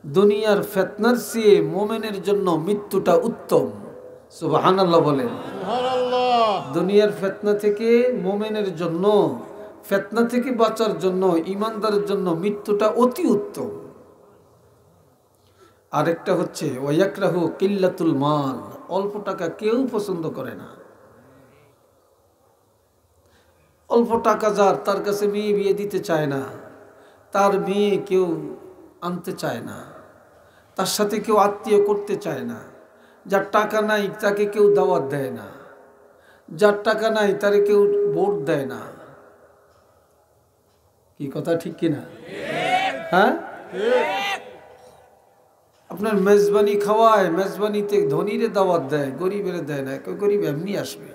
দুনিয়ার ফিতনার চেয়ে মুমিনের জন্য মৃত্যুটা উত্তম। সুবহানাল্লাহ বলেন। সুবহানাল্লাহ। দুনিয়ার ফিতনা থেকে মুমিনের জন্য, ফিতনা থেকে বাঁচার জন্য ঈমানদারের জন্য মৃত্যুটা অতি উত্তম। আরেকটা হচ্ছে ওয়ায়াকরাহু কিল্লাতুল মাল, অল্প টাকা কেউ পছন্দ করে না। অল্প টাকা যার, তার কাছে মেয়ে বিয়ে দিতে চায় না, তার মেয়ে কেউ আনতে চায় না, তার সাথে কেউ আত্মীয় করতে চায় না। যার টাকা নাই তাকে কেউ দাওয়াত দেয় না, যার টাকা নাই তারে কেউ ভোট দেয় না। কি কথা ঠিক কিনা? হ্যাঁ, আপনার মেজবানি খাওয়ায়, মেজবানিতে ধনীরে দাওয়াত দেয়, গরিবের দেয় না। কেউ গরিব এমনি আসবে,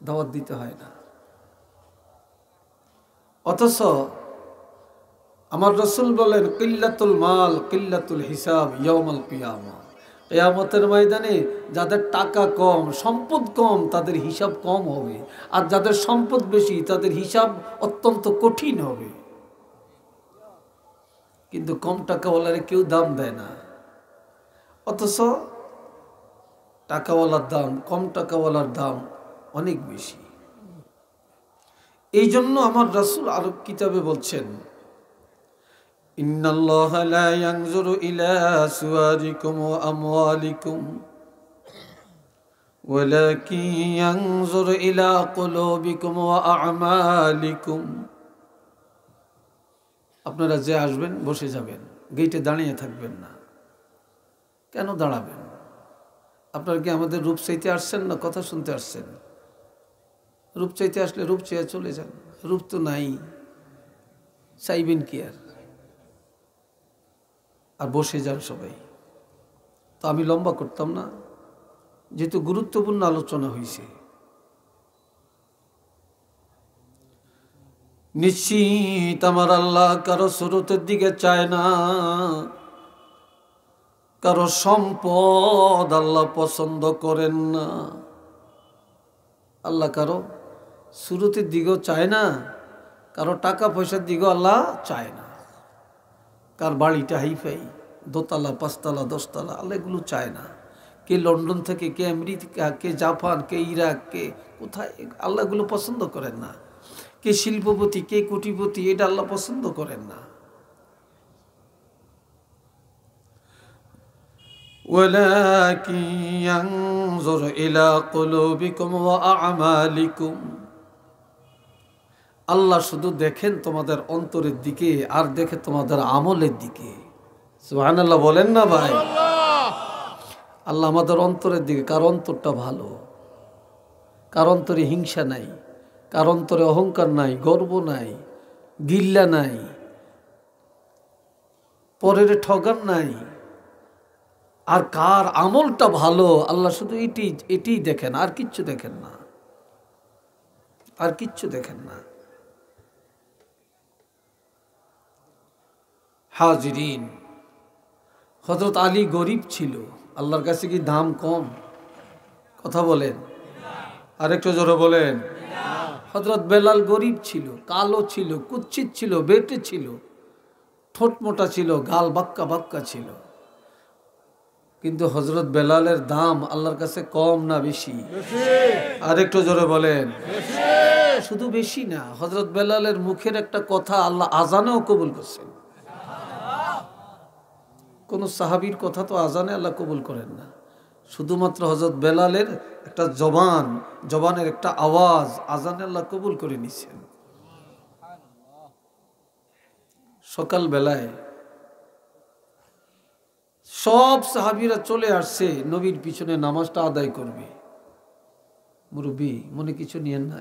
দাওয়াত দিতে হয় না। অথচ আমার রাসূল বলেন কিল্লাতুল মাল কিল্লাতুল হিসাব ইয়াউমাল কিয়ামা, কিয়ামতের ময়দানে যাদের টাকা কম, সম্পদ কম, তাদের হিসাব কম হবে, আর যাদের সম্পদ বেশি তাদের হিসাব অত্যন্ত কঠিন হবে। কিন্তু কম টাকাওয়ালারে কেউ দাম দেয় না, অথচ টাকাওয়ালার দাম, কম টাকাওয়ালার দাম অনেক বেশি। এই জন্য আমার রাসূল আরো কিতাবে বলছেন, ইন্নাল্লাহা লা ইয়ানজুরু ইলা সুওয়ারিকুম ওয়া আমওয়ালিকুম ওয়ালাকিন ইয়ানজুরু ইলা কুলুবিকুম ওয়া আ'মালিকুম। আপনারা যে আসবেন বসে যাবেন, গেটে দাঁড়িয়ে থাকবেন না। কেন দাঁড়াবেন? আপনারা কি আমাদের রূপ চাইতে আসছেন না কথা শুনতে আসছেন? রূপ চাইতে আসলে রূপ চেয়ে চলে যান, রূপ তো নাই, চাইবেন কি আর? আর বসে যান সবাই। তো আমি লম্বা করতাম না, যেহেতু গুরুত্বপূর্ণ আলোচনা হয়েছে। নিশ্চিত আমার আল্লাহ কারো সুরতের দিকে চায় না, কারো সম্পদ আল্লাহ পছন্দ করেন না। আল্লাহ কারো সুরতের দিকেও চায় না, কারো টাকা পয়সার দিকেও আল্লাহ চায় না। কার বাড়িটা হাইফাই, দোতলা, পাঁচতলা, 10 তলা, আল্লাহ এগুলো চায় না। কে লন্ডন থেকে, কে আমেরিকা, কে জাপান, কে ইরাক, কে কোথায়, আল্লাহ এগুলো পছন্দ করেন না। কে শিল্পপতি, কে কোটিপতি, এটা আল্লাহ পছন্দ করেন না। ওয়ালাকিন ইয়ানজুরু ইলা কুলুবিকুম ওয়া আ'মালিকুম। আল্লাহ শুধু দেখেন তোমাদের অন্তরের দিকে, আর দেখে তোমাদের আমলের দিকে। সুবহানাল্লাহ বলেন না ভাই? আল্লাহ আমাদের অন্তরের দিকে, কার অন্তরটা ভালো, কার অন্তরে হিংসা নাই, কার অন্তরে অহংকার নাই, গর্ব নাই, গিল্লা নাই, পরের ঠগান নাই, আর কার আমলটা ভালো, আল্লাহ শুধু এটি দেখেন, আর কিচ্ছু দেখেন না, আর কিচ্ছু দেখেন না। হাজিরিন, হযরত আলী গরিব ছিল, আল্লাহর কাছে কি দাম কম? কথা বলেন, আরেকটু জোরে বলেন। হযরত বেলাল গরিব ছিল, কালো ছিল, কুচ্ছিত ছিল, বেটে ছিল, ঠোঁট মোটা ছিল, গাল বাক্কা বাক্কা ছিল, কিন্তু হযরত বেলালের দাম আল্লাহর কাছে কম না বেশি? আরেকটু জোরে বলেন। শুধু বেশি না, হযরত বেলালের মুখের একটা কথা আল্লাহ আজানেও কবুল করছেন। কোন সাহাবীর কথা তো আজানে আল্লাহ কবুল করেন না, শুধুমাত্র হযরত বেলালের একটা জবানের একটা আওয়াজ আজানে আল্লাহ কবুল করে নিছেন। সকাল বেলায় সব সাহাবীরা চলে আসছে নবীর পিছনে নামাজটা আদায় করবে। মুরব্বী মনে কিছু নিয়েন না,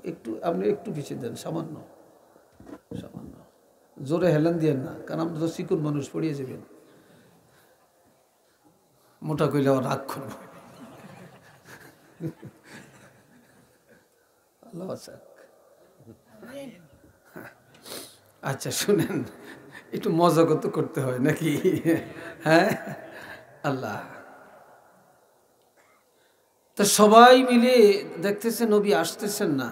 একটু আপনি একটু পিছিয়ে দেন, সামান্য সামান্য, জোরে হেলেন দিয়েন না, কারণ আমরা তো চিকুন মানুষ, পড়িয়ে যাবেন। মোটা কইলে আবার রাগ করবো। আচ্ছা শুনেন, একটু মজা করতে হয় নাকি? হ্যাঁ, আল্লাহ। তা সবাই মিলে দেখতেছে নবী আসতেছেন না।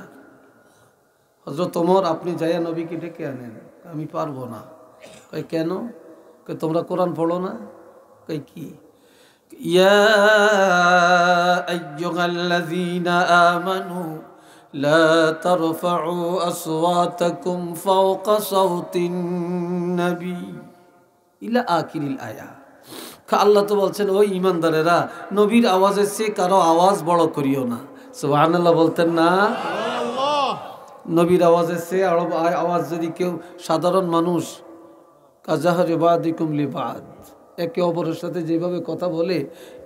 হযরত ওমর, আপনি যাইয়া নবীকে ডেকে আনেন। আমি পারবো না। কেন? তোমরা কোরআন পড়ো না? কই কি? ইয়া আইয়ুহাল্লাযীনা আমানু লা তারফাউ আসওয়াতাকুম ফাওকা সাওতিন নবী ইলা আখিরিল আয়া। আল্লাহ তো বলছেন, ওই ঈমানদারেরা নবীর আওয়াজের চেয়ে কারো আওয়াজ বড় করিও না। সুবহানাল্লাহ বলতেন না? নবীর আওয়াজের চেয়ে আওয়াজ যদি কেউ সাধারণ মানুষ কাজাহরি বাদিকুম লিবাদ, একে অপরের সাথে যেভাবে কথা বলে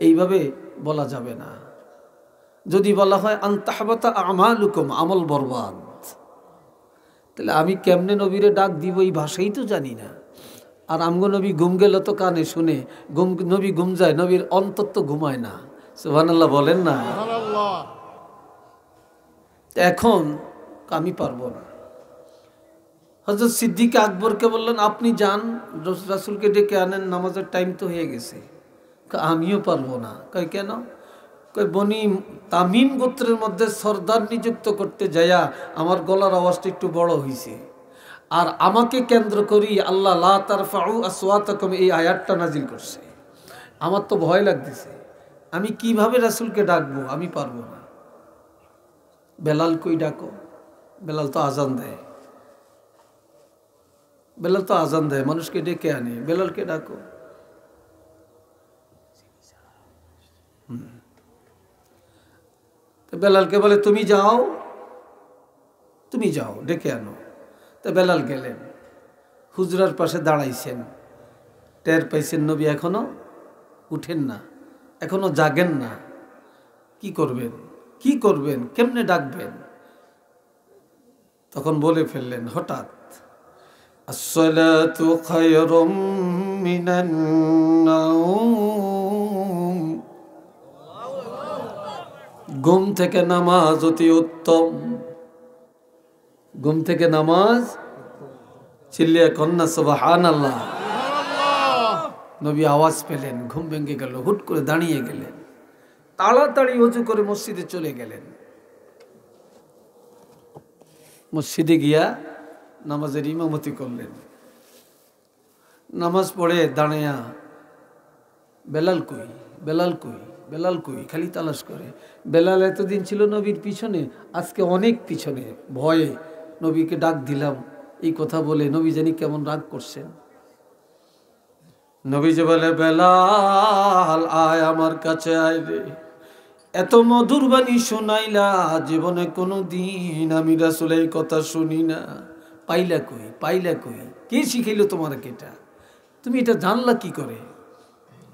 এইভাবে বলা যাবে না। যদি বলা হয় আনতাহবাতা আমালুকুম, আমল বরবাদ, তাহলে আমি কেমনে নবীরে ডাক দিব এই ভাষাই তো জানি না। আর আমগো নবী ঘুম গেল তো কানে শুনে, নবী ঘুম যায়, নবীর অন্তর তো ঘুমায় না। সুবহানাল্লাহ বলেন না? এখন আমি পারবো না। হযরত সিদ্দিক আকবরকে বললেন, আপনি যান, রাসূলকে ডেকে আনেন, নামাজের টাইম তো হয়ে গেছে। আমিও পারবো না। কই কেন? কই বনি তামিম গোত্রের মধ্যে সর্দার নিযুক্ত করতে যায়া আমার গলার আওয়াজটা একটু বড় হয়েছে। আর আমাকে কেন্দ্র করি আল্লাহ লা তারফাউ আসওয়াতাকুম এই আয়াতটা নাজিল করছে। আমার তো ভয় লাগতেছে, আমি কিভাবে রাসূলকে ডাকবো? আমি পারবো না। বেলাল কই ডাকো, বেলাল তো আজান দেয়, বেলাল তো আজান দেয়, মানুষকে ডেকে আনে, বেলালকে ডাকো। তো বেলালকে বলে, তুমি যাও, তুমি যাও, ডেকে আনো। তো বেলাল গেলেন, হুজরার পাশে দাঁড়াইছেন, টের পাইছেন নবী এখনো উঠেন না, এখনো জাগেন না। কি করবেন, কি করবেন, কেমনে ডাকবেন? তখন বলে ফেললেন হঠাৎ, আসসালাতু খায়রুম মিনান নাওম, ঘুম থেকে নামাজ অতি উত্তম। ঘুম থেকে নামাজ, চিল্লিয়া কন্যা সুবহানাল্লাহ। নবী আওয়াজ পেলেন, ঘুম ভেঙে গেল, হুট করে দাঁড়িয়ে গেলেন, তাড়াতাড়ি ওযু করে মসজিদে চলে গেলেন। মসজিদে গিয়া নামাজের ইমামতি করলেন। নামাজ পড়ে দাঁড়ায়া বেলাল কই, বেলাল কই, বেলাল কই, খালি তালাশ করে। বেলাল এতদিন ছিল নবীর পিছনে, আজকে অনেক পিছনে, ভয়ে নবীকে ডাক দিলাম এই কথা বলে নবী জানি কেমন রাগ করছেন। নবী যে বলে, বেলাল আয় আমার কাছে আয় রে, এত মধুর বাণী শোনাইলা, জীবনে কোনো দিন আমি রাসূল এই কথা শুনি না। পাইলা কই, পাইলা কই, কে শিখাইল তোমার এটা, তুমি এটা জানলা কি করে?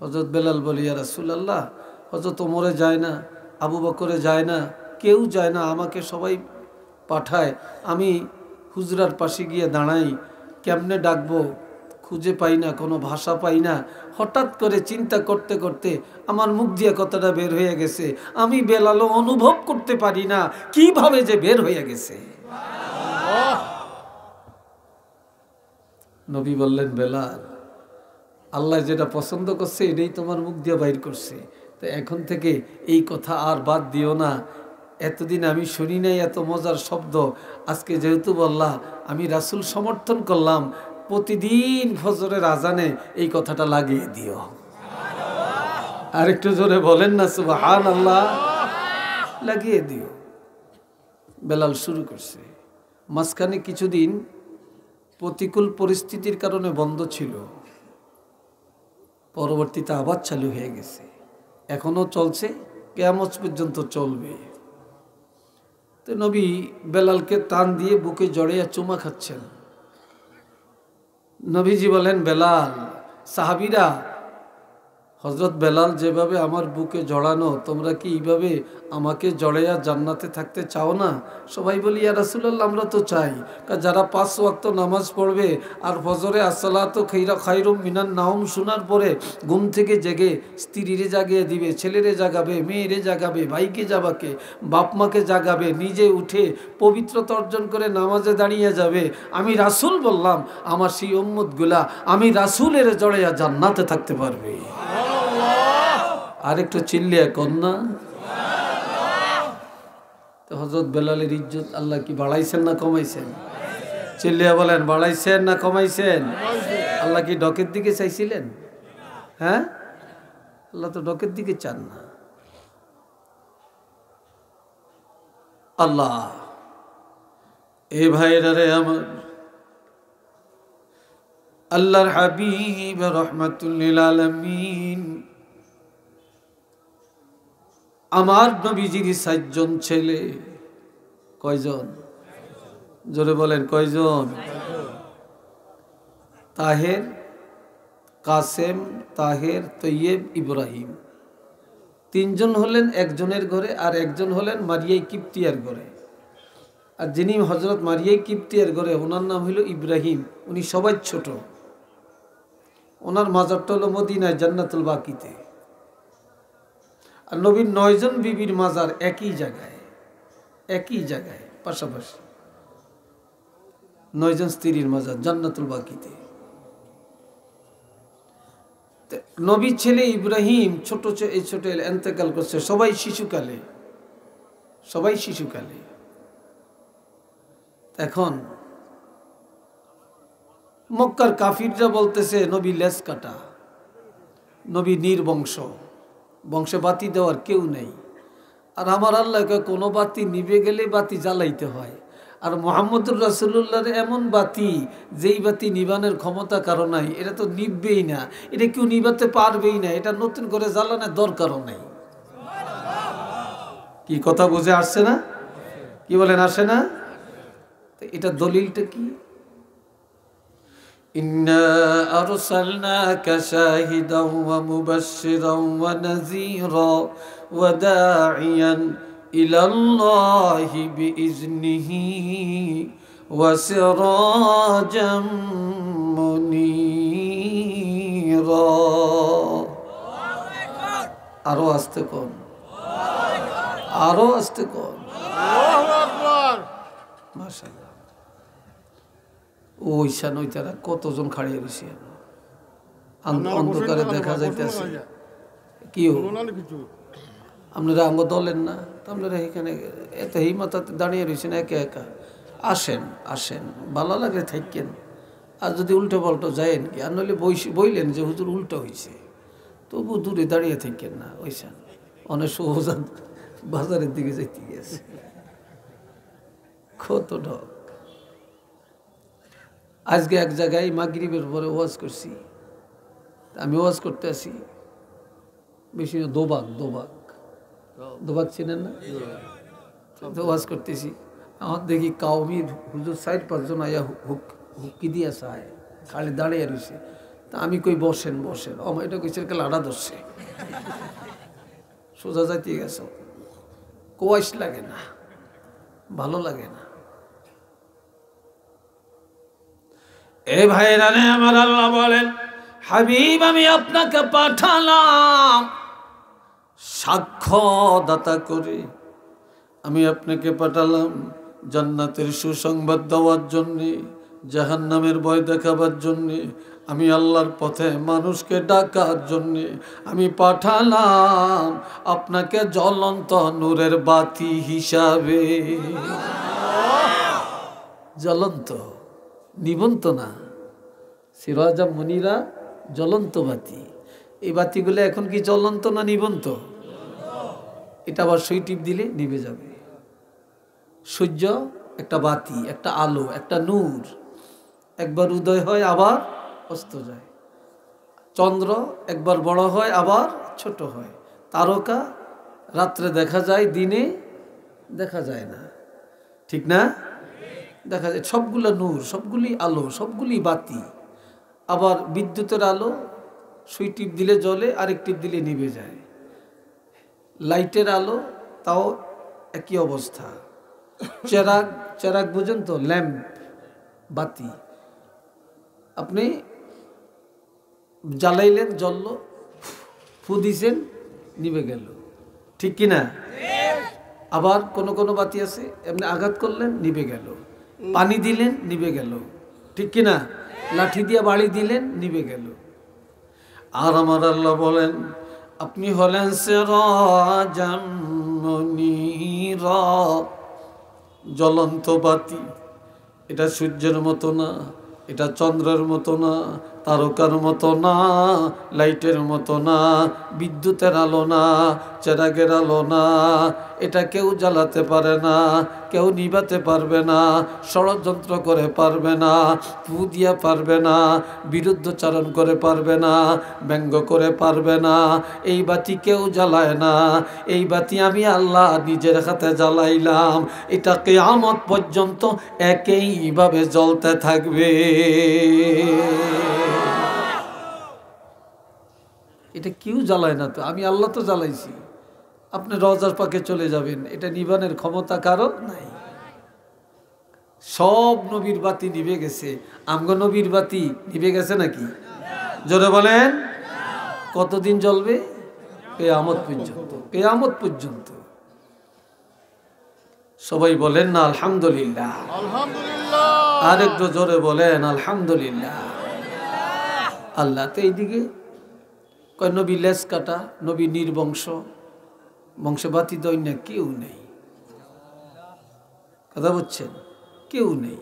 হযরত বেলাল বলে, ইয়া রাসূলুল্লাহ, হযরত ওমরে যায় না, আবু বকরে যায় না, কেউ যায় না, আমাকে সবাই পাঠায়, আমি হুজরার পাশে গিয়ে দাঁড়াই, কেমনে ডাকবো খুঁজে পাই না, কোনো ভাষা পাই না। হঠাৎ করে চিন্তা করতে করতে আমার মুখ দিয়ে কথাটা বের হয়ে গেছে, আমি বেলালও অনুভব করতে পারি না কিভাবে যে বের হয়ে গেছে। নবী বললেন, বেলাল, আল্লাহ যেটা পছন্দ করছে এটাই তোমার মুখ দিয়ে বাইর করছে, তো এখন থেকে এই কথা আর বাদ দিও না। এতদিন আমি শুনি নাই এত মজার শব্দ, আজকে যেহেতু বললা, আমি রাসূল সমর্থন করলাম, প্রতিদিন ফজরের আজানে এই কথাটা লাগিয়ে দিও। আর একটু জোরে বলেন না সুবহানাল্লাহ, লাগিয়ে দিও। বেলাল শুরু করছে। মাঝখানে কিছুদিন প্রতিকূল পরিস্থিতির কারণে বন্ধ ছিল, পরবর্তীতে আবার চালু হয়ে গেছে, এখনো চলছে, কিয়ামত পর্যন্ত চলবে। তো নবী বেলালকে টান দিয়ে বুকে জড়িয়ে চুমা খাচ্ছেন। নবীজি বলেন, বেলাল, সাহাবীরা, হযরত বেলাল যেভাবে আমার বুকে জড়ানো, তোমরা কি এইভাবে আমাকে জড়াইয়া জান্নাতে থাকতে চাও না? সবাই বলি, ইয়া রাসূলুল্লাহ, আমরা তো চাই। যারা 5 ওয়াক্ত নামাজ পড়বে আর ফজরে আসসালাতু খায়রুম মিনান নাওম শোনার পরে ঘুম থেকে জেগে স্ত্রীরে জাগিয়ে দিবে, ছেলেরে জাগাবে, মেয়েরে জাগাবে, ভাইকে জাগাবে, বাপ মাকে জাগাবে, নিজে উঠে পবিত্রতা অর্জন করে নামাজে দাঁড়িয়ে যাবে, আমি রাসূল বললাম, আমার সেই উম্মতগুলা আমি রাসূলের জড়াইয়া জান্নাতে থাকতে পারবে। আর একটু চিল্লিয়া কন্যা। তো হযরত বেলালের ইজ্জত আল্লাহ কি বাড়াইছেন না কমাইছেন? চিল্লিয়া বলেন, বাড়াইছেন না কমাইছেন? আল্লাহ কি ডকের দিকে চাইছিলেন? হ্যাঁ, আল্লাহ তো ডকের দিকে চান না। আল্লাহ এ ভাইরা রে আমার, আল্লাহর হাবিব রাহমাতুল লিল আলামিন আমার নবীজির 7 জন ছেলে। কয়জন? জোরে বলেন কয়জন? তাহের, কাসেম, তাহের, তৈয়েব, ইব্রাহিম। 3 জন হলেন একজনের ঘরে, আর একজন হলেন মারিয়াই কিপ্তিয়ার ঘরে। আর যিনি হযরত মারিয়াই কিপ্তিয়ার ঘরে, ওনার নাম হলো ইব্রাহিম। উনি সবাই ছোট। ওনার মাজারটা হলো মদিনায় জান্নাতুল বাকিতে। আর নবীর 9 জন বিবির মাজার একই জায়গায় পাশাপাশি। 9 জন স্ত্রীর মাজার জান্নাতুল বাকিতে। নবীর ছেলে ইব্রাহিম ছোট ইন্তেকাল করছে, সবাই শিশুকালে। এখন মক্কার কাফিররা বলতেছে নবী লেজ কাটা, নবী নির্বংশ, বংশে বাতি দেওয়ার কেউ নেই। আর আমার আল্লাহকে কোনো বাতি নিভে গেলে বাতি জ্বালাইতে হয়। আর মুহাম্মদুর রাসূলুল্লাহর এমন বাতি, যেই বাতি নিবানের ক্ষমতা কারো নাই, এটা তো নিভবেই না, এটা কেউ নিভাতে পারবেই না, এটা নতুন করে জ্বালানোর দরকারও নেই। কি কথা বুঝে আসছে না? কি বলেন, আসে না? এটা দলিলটা কি? ইন্না আরসালনাকা শাহিদাও ওয়া মুবাশশিরাও ওয়া নাযীরা ওয়া দাঈয়ান ইলাল্লাহি বিইজনিহি ওয়া সিরাজাম মুনীরা। আরো আস্তে কোন, আরো আস্তে কোন। আল্লাহু আকবার। মাশাআল্লাহ। ওইখান ওইটারা কতজন খাড়িয়ে রয়েছে, অন্ধকারে দেখা যাইতেছে। কি আপনারা আঙ্গ দলেন না? আপনারা এখানে এত হিমাতাতে দাঁড়িয়ে রয়েছেন একা একা। আসেন আসেন, ভালো লাগে থাকেন। আর যদি উল্টো পাল্টো যায়েন কি, আর নইলে বইলেন যে হুজুর উল্টো হয়েছে, তবু দূরে দাঁড়িয়ে থাকেন না। ওইখান অনেক সহজান বাজারের দিকে যাইতে গেছে, কত ঢক। আজকে এক জায়গায় মাগরিবের পরে ওয়াজ করছি, আমি ওয়াজ করতে আসি বেশি না, দোবাক চিনেন না? তো ওয়াজ করতেছি, আমার দেখি কাউমির হুজুর 4-5 জন আয়া হুকি দিয়ে চায়, খালি দাঁড়িয়ে রয়েছে। তা আমি কই বসেন বসেন, আমার এটা কইছে লাড়া ধরছে, সোজা যাইতে গেছে। কোয়াইশ লাগে না, ভালো লাগে না। এ ভাইরা রে আমার, আল্লাহ বলেন হাবিব আমি আপনাকে পাঠালাম সাক্ষ্যদাতা করে। আমি আপনাকে পাঠালাম জান্নাতের সুসংবাদ দেওয়ার জন্যে, জাহান্নামের ভয় দেখাবার জন্যে, আমি আল্লাহর পথে মানুষকে ডাকার জন্যে আমি পাঠালাম আপনাকে জ্বলন্ত নূরের বাতি হিসাবে। জ্বলন্ত, নিবন্ত না, সিরাজা মুনিরা, জ্বলন্ত বাতি। এই বাতিগুলো এখন কি জ্বলন্ত না নিবন্ত? এটা আবার সুই টিপ দিলে নিভে যাবে। সূর্য একটা বাতি, একটা আলো, একটা নূর, একবার উদয় হয় আবার অস্ত যায়। চন্দ্র একবার বড় হয় আবার ছোট হয়। তারকা রাত্রে দেখা যায়, দিনে দেখা যায় না, ঠিক না? দেখা যায় সবগুলো নূর, সবগুলি আলো, সবগুলি বাতি। আবার বিদ্যুতের আলো সুই টিপ দিলে জ্বলে, আরেক টিপ দিলে নিভে যায়। লাইটের আলো তাও একই অবস্থা। চেরাগ বুঝেন তো, ল্যাম্প, বাতি। আপনি জ্বালাইলেন জ্বলল, ফু দিছেন নিভে গেল, ঠিক কিনা? আবার কোনো বাতি আছে এমনি আঘাত করলেন নিভে গেল, পানি দিলেন নিভে গেল, ঠিক কিনা? লাঠি দিয়ে বাড়ি দিলেন নিভে গেল। আর আমার আল্লাহ বলেন আপনি হলেন সিরাজাম মুনীরা, জ্বলন্ত বাতি। এটা সূর্যের মতো না, এটা চন্দ্রের মতো না, তারকার মতো না, লাইটের মতো না, বিদ্যুতের আলো না, চেরাগের আলো না। এটা কেউ জ্বালাতে পারে না, কেউ নিভাতে পারবে না, ষড়যন্ত্র করে পারবে না, ফু দিয়া পারবে না, বিরুদ্ধচারণ করে পারবে না, ব্যঙ্গ করে পারবে না। এই বাতি কেউ জ্বালায় না, এই বাতি আমি আল্লাহ নিজের হাতে জ্বালাইলাম। এটা কিয়ামত পর্যন্ত একইভাবে জ্বলতে থাকবে। এটা কেউ জ্বালায় না, তো আমি আল্লাহ তো জ্বালাইছি। আপনি রওজার পাকে চলে যাবেন, এটা নিবানের ক্ষমতা কারো নাই। সব নবীর বাতি নিভে গেছে, আমগো নবীর বাতি নিভে গেছে নাকি? জোরে বলেন, কতদিন জ্বলবে? কিয়ামত পর্যন্ত, কিয়ামত পর্যন্ত। সবাই বলেন না আলহামদুলিল্লাহ, আলহামদুলিল্লাহ। আর একটু জোরে বলেন আলহামদুলিল্লাহ। আল্লাহ তো এইদিকে কয় নবী লেজ কাটা, নবী নির্বংশ, বংশে বাতি দৈন্য কেউ নেই। কথা বুঝছেন? কেউ নেই।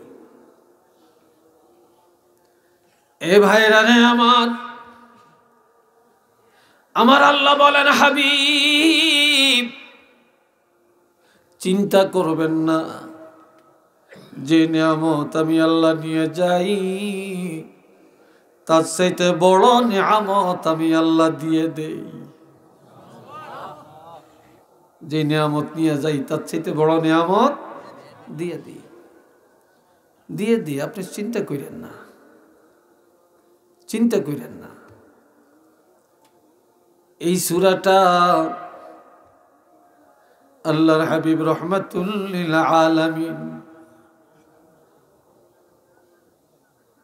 এ ভাইরা রে আমার আল্লাহ বলেন, হাবিব চিন্তা করবেন না, যে নিয়ামত আমি আল্লাহ নিয়ে যাই তার চাইতে বড় নিয়ামত আমি আল্লাহ দিয়ে দেই। যে নিয়ামত নিয়ে যাই তার চাইতে বড় নিয়ামত দিয়ে দিই, দিয়ে দিই। আপনি চিন্তা করেন না, চিন্তা করেন না। এই সূরাটা আল্লাহর হাবিব রহমাতুল লিল আলামিন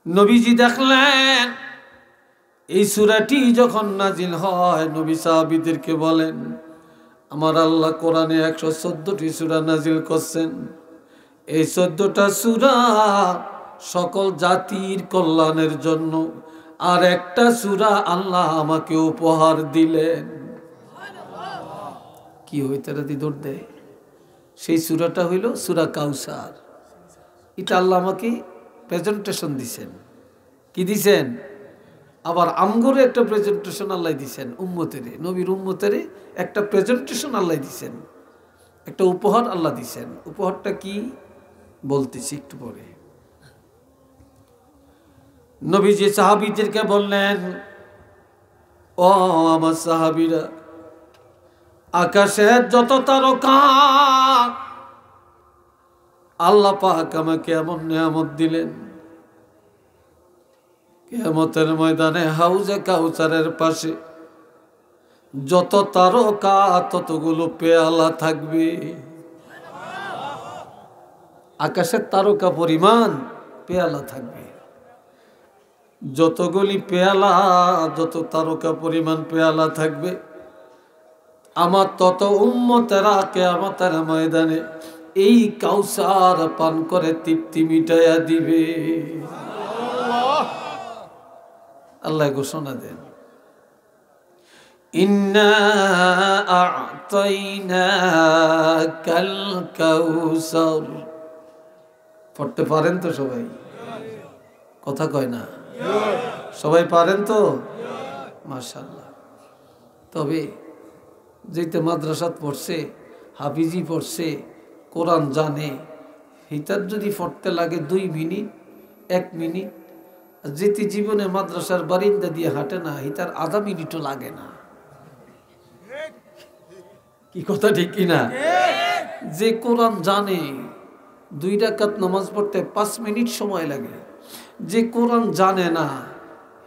নবীজি দেখলেন, এই সূরাটি যখন নাজিল হয় নবী সাহাবীদেরকে বলেন, আমার আল্লাহ কোরআনে 114টি সূরা নাজিল করছেন। এই 14টা সূরা সকল জাতির কল্যাণের জন্য, আর একটা সূরা আল্লাহ আমাকে উপহার দিলেন। কি হইতে রাতি দৌড় দেয়? সেই সূরাটা হইল সূরা কাউসার। এটা আল্লাহ আমাকে প্রেজেন্টেশন দিছেন। কি দিছেন? আবার আমগরে একটা প্রেজেন্টেশন আল্লাহ দিছেন, উম্মতেরে, নবীর উম্মতেরে একটা প্রেজেন্টেশন আল্লাহ দিছেন, একটা উপহার আল্লাহ দিছেন। উপহারটা কি বলতেছি একটু পরে। নবীজি সাহাবীদেরকে বললেন, ও আমার সাহাবীরা, আকাশের যত তারকা আল্লাহ পাক আমাকে এমন নিয়ামত দিলেন, কিয়ামতের ময়দানে হাউজে কাউসারের পাশে যত তারকা ততগুলো পেয়ালা থাকবে। আকাশের তারকা পরিমাণ পেয়ালা থাকবে। যতগুলি পেয়ালা, যত তারকা পরিমাণ পেয়ালা থাকবে, আমার তত উম্মতেরা কিয়ামতের ময়দানে এই কাউসার পান করে তৃপ্তি মিটাইয়া দিবে। আল্লাহ ঘোষণা দেন, ইন্না আ'তাইনাকাল কাউসার। পড়তে পারেন তো সবাই? কথা কয় না, সবাই পারেন তো? মাশাআল্লাহ। তবে যেতে মাদ্রাসাত পড়ছে, হাফিজি পড়ছে, কোরআন জানে, হিতার যদি পড়তে লাগে 2 মিনিট 1 মিনিট, যেতে জীবনে মাদ্রাসার বারিন্দা দিয়ে হাঁটে না, হিতার আধা মিনিটও লাগে না। কি কথা ঠিক কিনা? যে কোরআন জানে 2 রাকাত নামাজ পড়তে 5 মিনিট সময় লাগে। যে কোরআন জানে না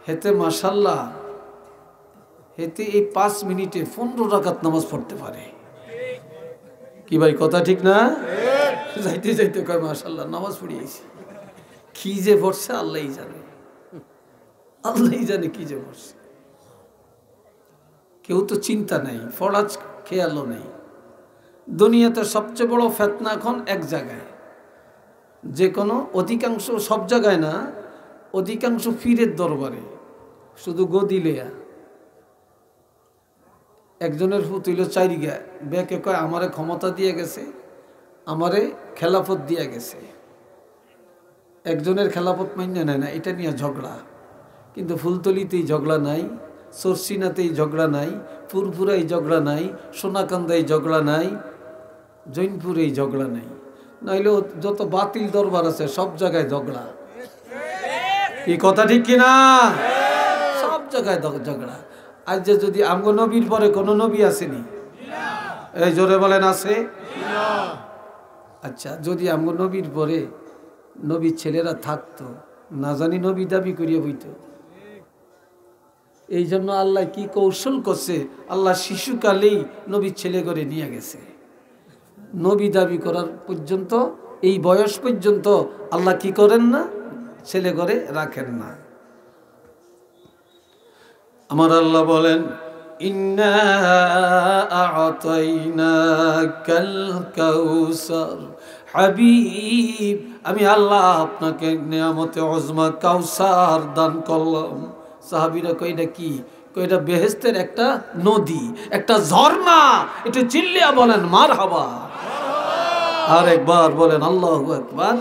হেতে মাশাআল্লাহ, হেতে এই 5 মিনিটে 15 রাকাত নামাজ পড়তে পারে। কি ভাই কথা ঠিক না? যাইতে যাইতে কয় মাশাআল্লাহ নামাজ পড়িয়েছি। কি যে পড়ছে আল্লাহই জানে, আল্লাহই জানে কি যে পড়ছে। কেউ তো চিন্তা নাই, ফরাজ খেয়ালও নেই। দুনিয়াতে সবচেয়ে বড় ফিতনা এখন এক জায়গায়, যে কোনো অধিকাংশ, সব জায়গায় না, অধিকাংশ পীরের দরবারে শুধু গদিলেয়া। একজনের ফুতুইল 4 গা, বেকে কয় আমারে ক্ষমতা দিয়ে গেছে, আমারে খেলাফত দিয়ে গেছে। একজনের খেলাফত মান্য নেয় না, এটা নিয়ে ঝগড়া। কিন্তু ফুলতলিতেই ঝগড়া নাই, সরসিনাতেই ঝগড়া নাই, ফুরফুরাই ঝগড়া নাই, সোনাকান্দায় ঝগড়া নাই, জৈনপুরেই ঝগড়া নাই। নাইলেও যত বাতিল দরবার আছে সব জায়গায় ঝগড়া। কি কথা ঠিক কিনা? সব জায়গায় ঝগড়া। আজ যে যদি আমগো নবীর পরে কোনো নবী আসেনি, এই জোরে বলেন আছে? আচ্ছা, যদি আমগো নবীর পরে নবীর ছেলেরা থাকতো, না জানি নবী দাবি করিয়া বইত। এই জন্য আল্লাহ কি কৌশল করছে, আল্লাহ শিশুকালেই নবীর ছেলে করে নিয়ে গেছে। নবী দাবি করার পর্যন্ত, এই বয়স পর্যন্ত আল্লাহ কি করেন না, ছেলে করে রাখেন না। আমার আল্লাহ বলেন, ইন্না আ'তাইনাকাল কাউসার, হাবিব আমি আল্লাহ আপনাকে নিয়ামতে উজমা কাউসার দান করলাম। সাহাবীরা কই এটা কি? কই এটা বেহেশতের একটা নদী, একটা ঝর্ণা। একটু চিল্লিয়া বলেন মারহাবা। আর একবার বলেন আল্লাহু আকবার।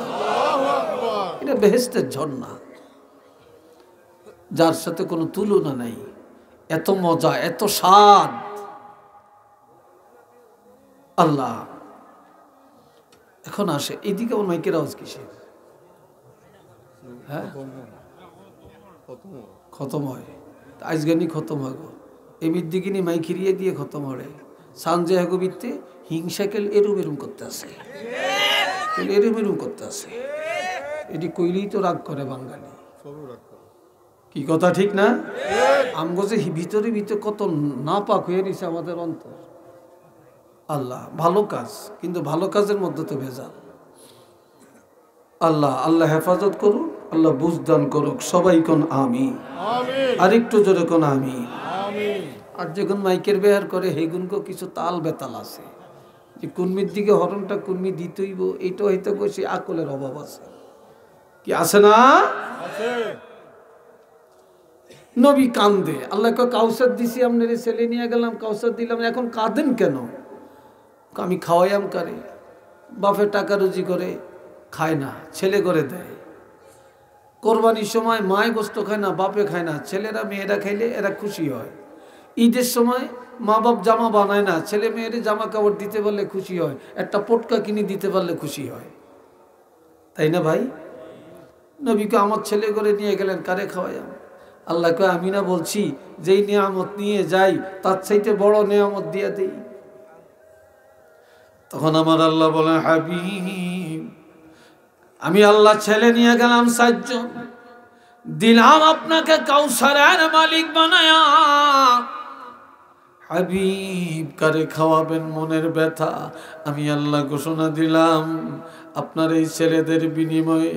এটা বেহেশতের ঝর্ণা, যার সাথে কোনো তুলনা নাই। এত মজা, এত স্বাদ। আল্লাহ এখন আসে এইদিকে। আমার মাইকের আওয়াজ কিসে? হ্যাঁ, খতম হয় আজগানি, খতম হয় গো। এমির দিকে নি মাইক হিরিয়ে দিয়ে খতম হয়। সানজে হাগবিতে হিংসাকেল এরুম এরুম করতে আসে, এরুম এরুম করতে আসে। এটি কইলেই তো রাগ করে বাঙালি। কি কথা ঠিক না? আমগো যে ভিতরে ভিতরে কত না পাক হয়ে নিছে আমাদের অন্তর। আল্লাহ ভালো কাজ, কিন্তু ভালো কাজের মধ্যে তো ভেজাল। আল্লাহ আল্লাহ হেফাজত করুক, আল্লাহ বুঝদান করুক। সবাই কোন আমিন। আর একটু জোরে কোন আমিন। আর যখন মাইকের বেহার করে হেগুনকে কিছু তাল বেতাল আছে, যে কুর্মির দিকে হরণটা কুর্মি দিতেইব, এইটা হইতে বসে আকলের অভাব আছে। কি আছে না? নবী কান্দে, আল্লাহ কাউসার দিছি, আপনার ছেলে নিয়ে গেলাম, কাউসার দিলাম, এখন কাঁদেন কেন? আমি খাওয়াইয়াম কারে, বাপের টাকা রুজি করে খায় না, ছেলে করে দেয়। কোরবানির সময় মায় গোস্ত খায় না, বাপে খায় না, ছেলেরা মেয়েরা খাইলে এরা খুশি হয়। ঈদের সময় মা বাপ জামা বানায় না, ছেলে মেয়েরা জামা কাপড় দিতে পারলে খুশি হয়, একটা পটকা কিনে দিতে পারলে খুশি হয়। তাই না ভাই? নবীকে আমার ছেলে করে নিয়ে গেলেন, কারে খাওয়াইয়াম? আল্লাহকে আমি না বলছি যেই নিয়ামত নিয়ে যাই তার চাইতে বড় নিয়ামত দিয়ে দেই। তখন আমার আল্লাহ বলেন, হাবিব আমি আল্লাহ ছেলে নিয়ে গেলাম 7 জন, দিলাম আপনাকে কাউসারের মালিক বানায়া। হাবিব কারে খাওয়াবেন মনের ব্যথা? আমি আল্লাহ ঘোষণা দিলাম, আপনার এই ছেলেদের বিনিময়ে,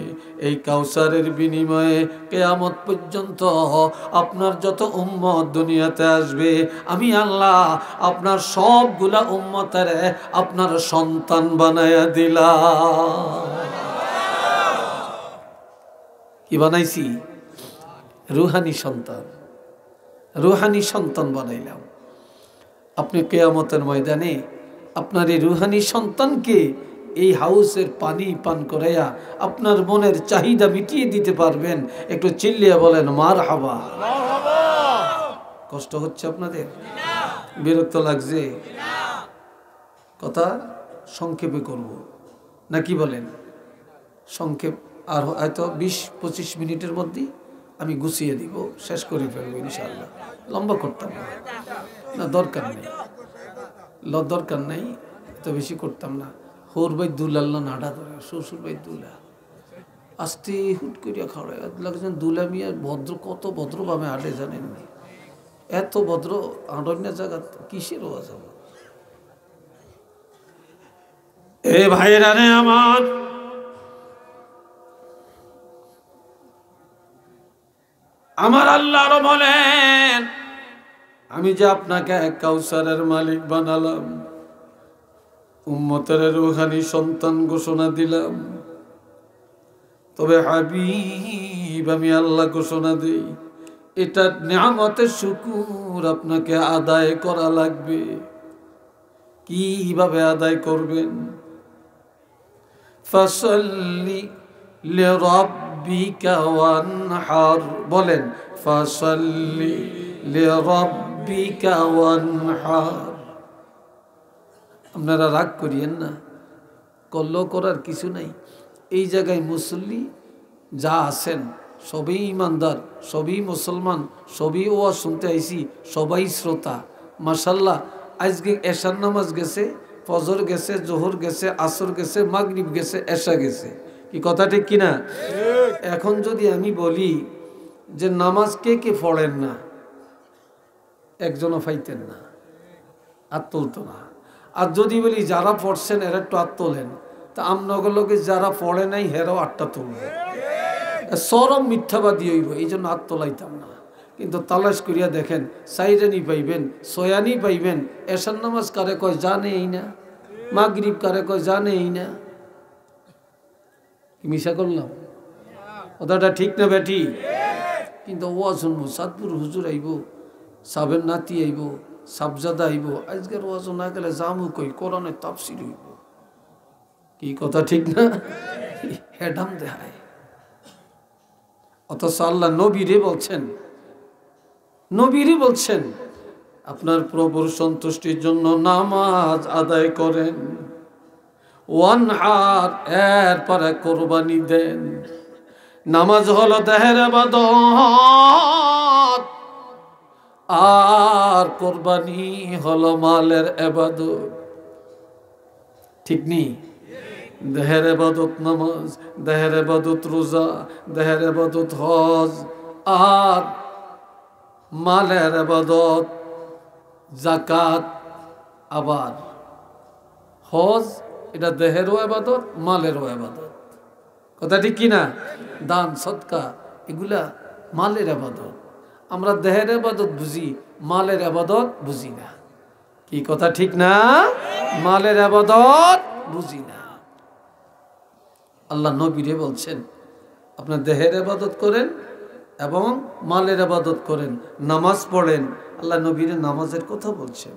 এই কাউসারের বিনিময়ে কিয়ামত পর্যন্ত আপনার যত উম্মত দুনিয়াতে আসবে, আমি আল্লাহ আপনার সবগুলা উম্মতের আপনার সন্তান বানায়া দিলাম। কি বানাইছি? রুহানি সন্তান, রুহানি সন্তান বানাইলাম। আপনি কিয়ামতের ময়দানে আপনার এই রুহানি সন্তানকে এই হাউসের পানি পান করাইয়া আপনার মনের চাহিদা মিটিয়ে দিতে পারবেন। একটু চিল্লিয়া বলেন মারহাবা। কষ্ট হচ্ছে আপনাদের? বিরক্ত লাগছে? কথা সংক্ষেপে করব নাকি বলেন? সংক্ষেপ আর হয়তো 20-25 মিনিটের মধ্যেই আমি গুছিয়ে দিব, শেষ করে ফেলবো ইনশাআল্লাহ। লম্বা করতাম না, দরকার নেই, দরকার নেই, এত বেশি করতাম না। হোর বাই দুলাল্লা নাড়া ধরে, শ্বশুর বাই দুলা আস্তে হুট করিয়া খাওয়ায় লাগছেন। দুলা মিয়া ভদ্র, কত ভদ্রভাবে হাঁটে জানেন? এত ভদ্র আড়ন্য জায়গা কিসের ওয়াজ? এ ভাইরা রে আমার, আমার আল্লাহ আরো বলেন, আমি যে আপনাকে কাউসারের মালিক বানালাম, উম্মতের রুহানি সন্তান ঘোষণা দিলাম, তবে হাবিব আমি আল্লাহ ঘোষণা দেই, এটা নিয়ামতের শুকর আপনাকে আদায় করা লাগবে। কিভাবে আদায় করবেন? ফাসাল্লি লিরাব্বিকা লিরাব্বিকা ওয়ানহার বলেন ফাসাল্লি লিরাব্বিকা ওয়ানহার। আপনারা রাগ করিয়েন না, করলেও করার কিছু নাই। এই জায়গায় মুসল্লি যা আছেন সবই ইমানদার, সবই মুসলমান, সবই ওয়াজ শুনতে আইছি, সবাই শ্রোতা। মাশাল্লাহ, আজকে এশার নামাজ গেছে, ফজর গেছে, জোহর গেছে, আসর গেছে, মাগরিব গেছে, এশা গেছে। কি কথা ঠিক কিনা? এখন যদি আমি বলি যে নামাজ কে কে পড়েন না, একজনও পাইতেন না, আর তুলতো না। আর যদি বলি যারা পড়ছেন এরা একটু আর তোলেন, তা আমনগরকে যারা পড়ে নাই হেরাও আটটা তুলবে। সরম মিথ্যাবাদী হইব, এই জন্য আর তোলাইতাম না। কিন্তু তালাশ করিয়া দেখেন, সাইরানি পাইবেন, সয়ানি পাইবেন। এশার নামাজ কারে কয় জানেই না, মাগরিব কারে কয় জানেই না। মিশা করলাম কথাটা ঠিক না বেটি? কিন্তু ও শুনবো, সাদপুর হুজুর আইব, সাবের নাতি আইব, সাবজাদা আইব। আজকের ওয়াজ না গেলে জামু কই কোরআনের তাফসীর হইব। কি কথা ঠিক না? হেডাম দেখায়। অথচ আল্লাহ নবীরে বলছেন আপনার প্রভুর সন্তুষ্টির জন্য নামাজ আদায় করেন, ওয়ানহার এরপরে কোরবানি দেন। নামাজ হলো দেহের ইবাদত, আর কোরবানি হলো মালের ইবাদত। ঠিক নেই? দেহের ইবাদত নামাজ, দেহের ইবাদত রোজা, দেহের ইবাদত হজ, আর মালের ইবাদত যাকাত। আবার হজ এটা দেহেরও ইবাদত, মালেরও ইবাদত। কথা ঠিক কিনা? দান সদকা এগুলা মালের ইবাদত। আমরা দেহের ইবাদত বুঝি, মালের ইবাদত বুঝি না। কি কথা ঠিক না? মালের ইবাদত বুঝি না। আল্লাহ নবীরে বলছেন আপনার দেহের ইবাদত করেন এবং মালের ইবাদত করেন, নামাজ পড়েন। আল্লাহ নবীরে নামাজের কথা বলছেন।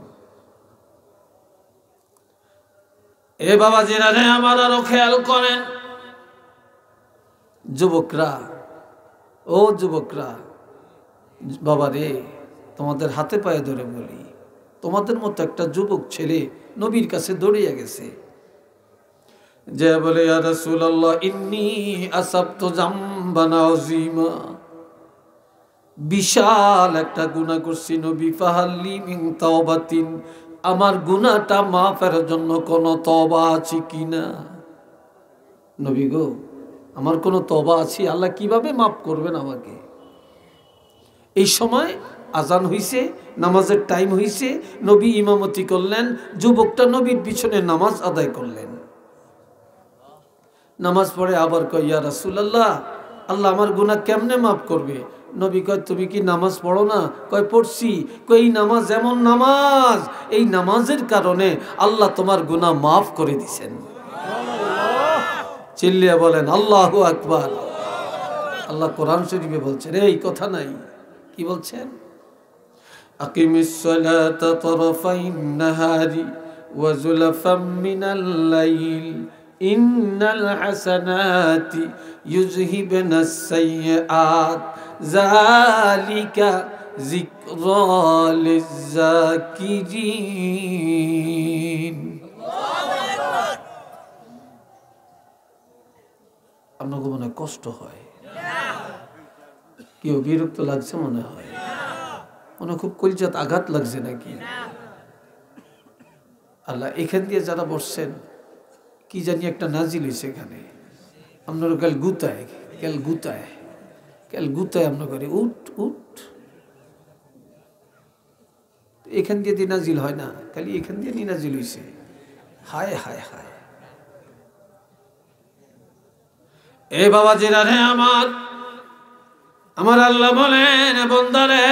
এ বাবাজিরা রে আমার, আরো খেয়াল করেন যুবকরা, ও যুবকরা, বাবা রে তোমাদের হাতে পায়ে ধরে বলি, তোমাদের মতো একটা যুবক ছেলে নবীর কাছে দৌড়িয়ে গেছে, যে বলে ইয়া রাসূলুল্লাহ ইন্নী আসাবতু যামবান আযীমা, বিশাল একটা গুনাহ করছি নবী, ফাহাল্লি মিন তাওবাতিন, আমার গুনাহটা মাফের জন্য কোনো তওবা আছে কিনা? নবী গো, আমার কোনো তওবা আছে? আল্লাহ কিভাবে মাফ করবেন আমাকে? এই সময় আজান হইছে, নামাজের টাইম হইছে, নবী ইমামতি করলেন, যুবকটা নবীর পিছনে নামাজ আদায় করলেন। নামাজ পড়ে আবার কয় ইয়া রাসূলুল্লাহ, আল্লাহ আমার গুনাহ কেমনে মাফ করবে? নবী কয় তুমি কি নামাজ পড়ো না? কয় পড়ছি। কয় এই নামাজ এমন নামাজ, এই নামাজের কারণে আল্লাহ তোমার গুনাহ মাফ করে দিছেন। চিল্লিয়া বলেন আল্লাহু আকবার। আল্লাহ কোরআন শরীফে বলছেন, এই কথা নাই, কি বলছেন? আকিমিস সালাতা তারফাইন নাহারি ওয়া যুলফাম মিনাল লাইল ইন্নাল হাসানাতি ইউযহিবনাস সাইয়্যাত যালিকা যিকরা লিয-যাকিরিন। আপনাকে মনে কষ্ট হয়? কেউ বিরক্ত লাগছে মনে হয়, মনে খুব কলিজাত আঘাত লাগছে নাকি? আল্লাহ এখান দিয়ে যারা বসছেন কি জানি একটা নাজিল হয়েছে এখানে, আপনারা কাল গুতায় আমরা করি উঠ উঠ, এখান দিয়ে নাজিল হয় না, খালি এখান দিয়ে নাজিল হয়েছে। হায় হায় হায়। এ বাবাজিরা রে আমার আল্লাহ বলেন, বন্দারে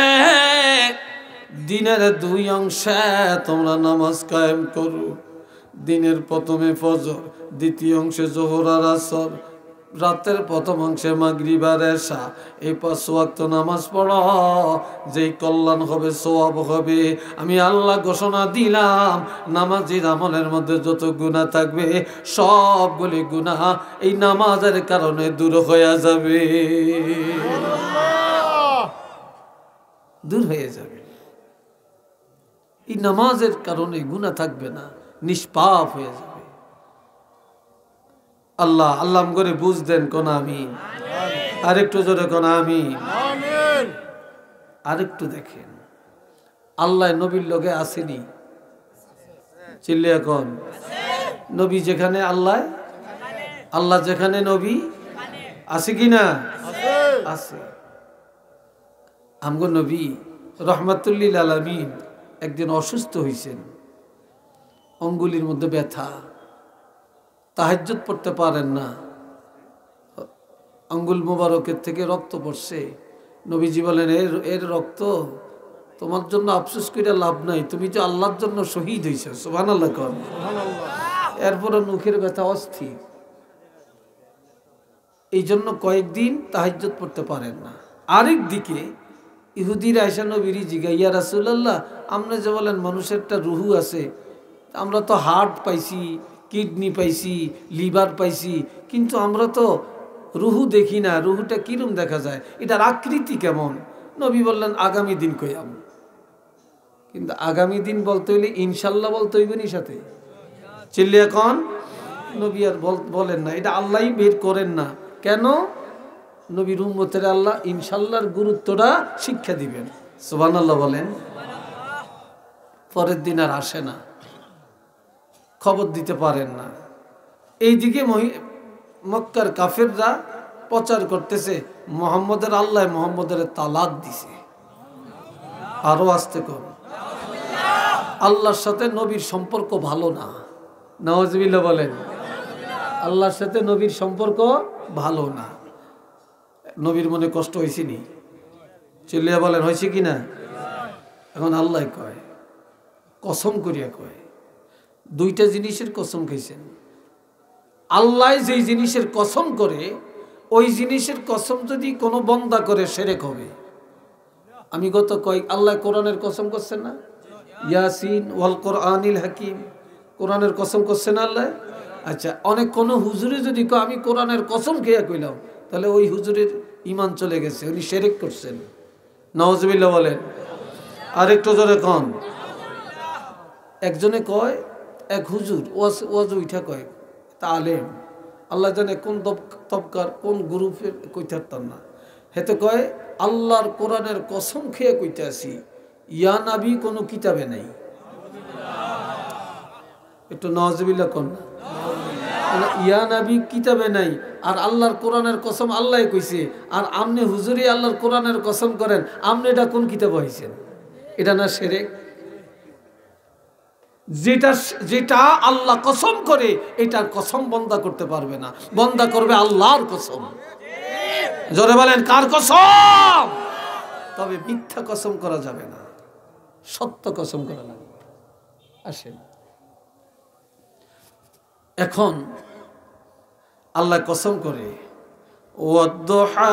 দিনের দুই অংশে তোমরা নামাজ কায়েম করো। দিনের প্রথমে ফজর, দ্বিতীয় অংশে জোহর আর আসর, রাতের প্রথম অংশে মাগরিব আর এশা এই 5 ওয়াক্ত নামাজ পড়ো, যেই কল্যাণ হবে, সওয়াব হবে। আমি আল্লাহ ঘোষণা দিলাম, নামাজের আমলের মধ্যে যত গুনাহ থাকবে সবগুলি গুনাহ এই নামাজের কারণে দূর হয়ে যাবে, দূর হয়ে যাবে। এই নামাজের কারণে গুনাহ থাকবে না, নিষ্পাপ হয়ে যাবে। আল্লাহ আল্লাহ করে বুঝ দেন কোন আমিন। আরেকটু জোরে কোন আমিন। আরেকটু দেখেন, আল্লাহ নবীর লগে আসেনি, চিল্লিয়া কোন নবী যেখানে আল্লাহ, আল্লাহ যেখানে নবী আছে কি না? আছে। আমগো নবী রহমাতুল্লিল আলামিন একদিন অসুস্থ হয়েছেন, অঙ্গুলির মধ্যে ব্যথা, তাহাজ্জুদ পড়তে পারেন না, আঙ্গুল মোবারকের থেকে রক্ত পড়ছে। নবীজি বলেন, এর রক্ত তোমার জন্য আফসোস করে লাভ নাই, তুমি যে আল্লাহর জন্য শহীদ হয়েছ। সুবহানাল্লাহ। এরপরে মুখের ব্যথা অস্থির, এই জন্য কয়েকদিন তাহাজ্জুদ পড়তে পারেন না। আরেক দিকে ইহুদিরা আয়েশা নবীর জিগা, ইয়া রাসূলুল্লাহ, আপনি যে বলেন মানুষের একটা রুহু আছে, আমরা তো হার্ট পাইছি, কিডনি পাইছি, লিভার পাইছি, কিন্তু আমরা তো রুহু দেখি না, রুহুটা কিরম দেখা যায়, এটার আকৃতি কেমন? নবী বললেন, আগামী দিন কইয়াম। কিন্তু আগামী দিন বলতে হইলে ইনশাল্লাহ বলতে হইবে নি সাথে, চিল্লি এখন নবী আর বলেন না, এটা আল্লাহই বের করেন না। কেন? নবীর উম্মতের আল্লাহ ইনশাল্লাহর গুরুত্বটা শিক্ষা দিবেন। সুবহানাল্লাহ বলেন। পরের দিন আর আসে না, খবর দিতে পারেন না। এইদিকে মক্কার কাফেররা প্রচার করতেছে মুহাম্মদের আল্লাহ মুহাম্মদের তালাক দিছে। আরো আসতে কর, আল্লাহর সাথে নবীর সম্পর্ক ভালো না। নাউজুবিল্লাহ বলেন। আল্লাহর সাথে নবীর সম্পর্ক ভালো না। নবীর মনে কষ্ট হয়েছে নি? চিল্লিয়া বলেন, হয়েছে কি না? এখন আল্লাহ কয়, কসম করিয়া কয়, দুইটা জিনিসের কসম খাইছেন। আল্লাহ যেই জিনিসের কসম করে, ওই জিনিসের কসম যদি কোনো বন্দা করে শিরক হবে। আমি গত আল্লাহ কোরআনের কসম করছেন না, ইয়াসিন ওয়াল কোরআনিল হাকিম, কোরআনের কসম করছেন আল্লাহ। আচ্ছা, অনেক কোন হুজুরে যদি আমি কোরআনের কসম খেয়ে কইলাম, তাহলে ওই হুজুরের ঈমান চলে গেছে, উনি শিরক করছেন। নাউজুবিল্লাহ বলেন। আরেকটু জোরে কোন। একজনে কয়, এক হুজুর ওয়াজ উঠা কয়, তালেম, আল্লাহ জানে কোন তবকার কোন গ্রুপের কইতে পারতাম না, হেতে কয় আল্লাহর কোরআনের কসম খেয়ে কইতে আসি, ইয়া নাবি কোনো কিতাবে নাই। একটু নাউজুবিল্লাহ কোন। ইয়া নাবি কিতাবে নাই, আর আল্লাহর কোরআনের কসম আল্লাহ কইছে, আর আমনে হুজুরি আল্লাহর কোরআনের কসম করেন, আমনে এটা কোন কিতাব হইছেন? এটা না শিরক? যেটা আল্লাহ কসম করে, এটার কসম বন্দা করতে পারবে না, বন্দা করবে আল্লাহর কসম। জোরে বলেন, কার কসম? তবে মিথ্যা কসম করা যাবে না, সত্য কসম করা লাগবে। আসেন, এখন আল্লাহ কসম করে, ওয়াদ-দুহা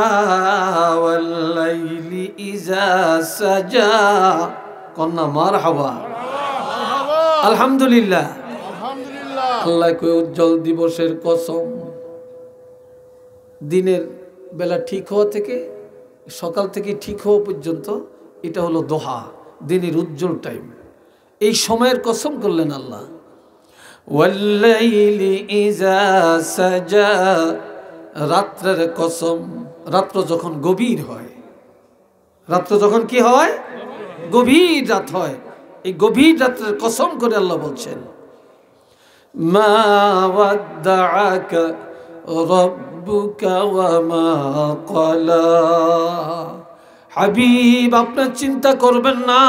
ওয়াল-লাইলি ইযা সাজা, কন্যা মারহাবা, আলহামদুলিল্লাহ। আল্লাহ কই উজ্জ্বল দিবসের কসম, দিনের বেলা ঠিক হওয়া থেকে, সকাল থেকে ঠিক হওয়া পর্যন্ত, এটা হলো দোহা, দিনের উজ্জ্বল টাইম। এই সময়ের কসম করলেন আল্লাহ। ওয়াল-লাইলি ইযা সাজা, রাত্রের কসম, রাত্র যখন গভীর হয়, রাত্র যখন কি হয়? গভীর রাত হয়। এই গভীর রাত্রের কসম করে আল্লাহ বলছেন, মা ওয়াদ্দাআকা রাব্বুকা ওয়া মা ক্বালা। হাবিব, আপনার চিন্তা করবেন না,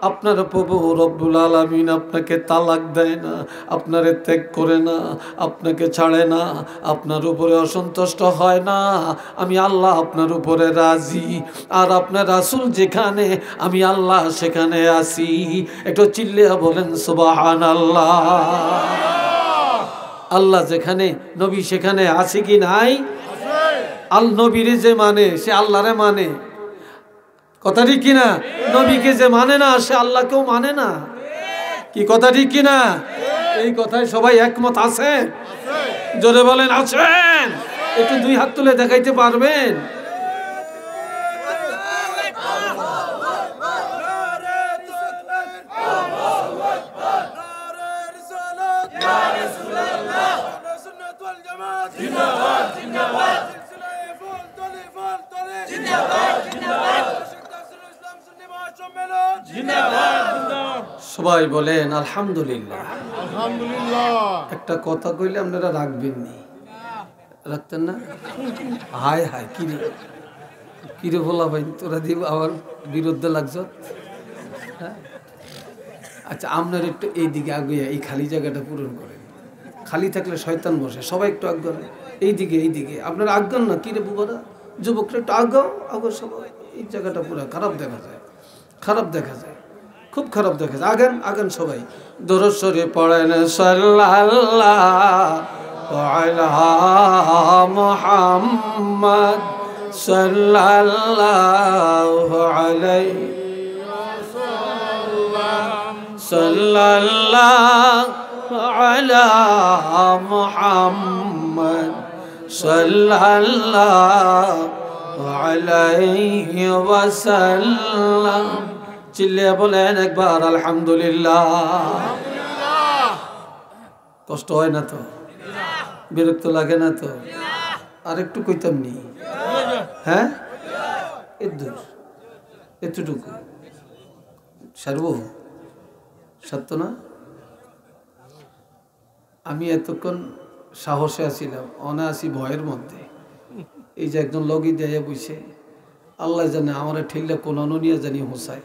আপনার প্রভু রব্বুল আলামিন আপনাকে তালাক দেয় না, আপনারে ত্যাগ করে না, আপনাকে ছাড়ে না, আপনার উপরে অসন্তুষ্ট হয় না। আমি আল্লাহ আপনার উপরে রাজি, আর আপনার রাসূল যেখানে, আমি আল্লাহ সেখানে আছি। একটু চিল্লিয়া বলেন সুবহানাল্লাহ। আল্লাহ যেখানে নবী সেখানে আছে কি নাই? আল নবীরে যে মানে সে আল্লাহরে মানে, কথা ঠিক কিনা? নবীকে যে মানে না সে আল্লাহকেও মানে না, কি কথা ঠিক কিনা? এই কথায় সবাই একমত আছে? জোরে বলেন আছেন? একটু দুই হাত তুলে দেখাইতে পারবেন? সবাই বলেন আলহামদুলিল্লাহ। একটা কথা কইলে আপনারা রাখবেন নি, রাখতেন না? হায় হায় কিরে কিরে বলা ভাই, তোরা দিব আমার বিরুদ্ধে লাগছ। আচ্ছা আপনার একটু এইদিকে আগে এই খালি জায়গাটা পূরণ করেন। খালি থাকলে শয়তান বসে, সবাই একটু আজ্ঞান এইদিকে এইদিকে, আপনারা আজ্ঞান না কিরে বুবারা, যুবকরা একটু আগাও আগো, সবাই এই জায়গাটা পুরো খারাপ দেখা যায়, খারাপ দেখা যায়, খুব খারাপ দেখা যায়। আগেন আগেন সবাই দরুদ শরীফ পড়েন সাল্লাল্লাহু আলা মুহাম্মদ সাল্লাল্লাহু আলাইহি সাল্লাল্লাহু আলা মুহাম্মদ সাল্লাল্লাহু আলাইহি ওয়াসাল্লাম। চিল্লিয়ে বলেন একবার আলহামদুলিল্লাহ। কষ্ট হয় না তো? বিরক্ত লাগে না তো? আর একটু কইতাম নি? হ্যাঁ, এতটুকু সারব সত্য না? আমি এতক্ষণ সাহসে আছিলাম, অনায়াসি ভয়ের মধ্যে। এই যে একজন লগি দিয়ে বসে, আল্লাহ জানে আমার ঠেললে কোন নিয়ে জানি হোসাই,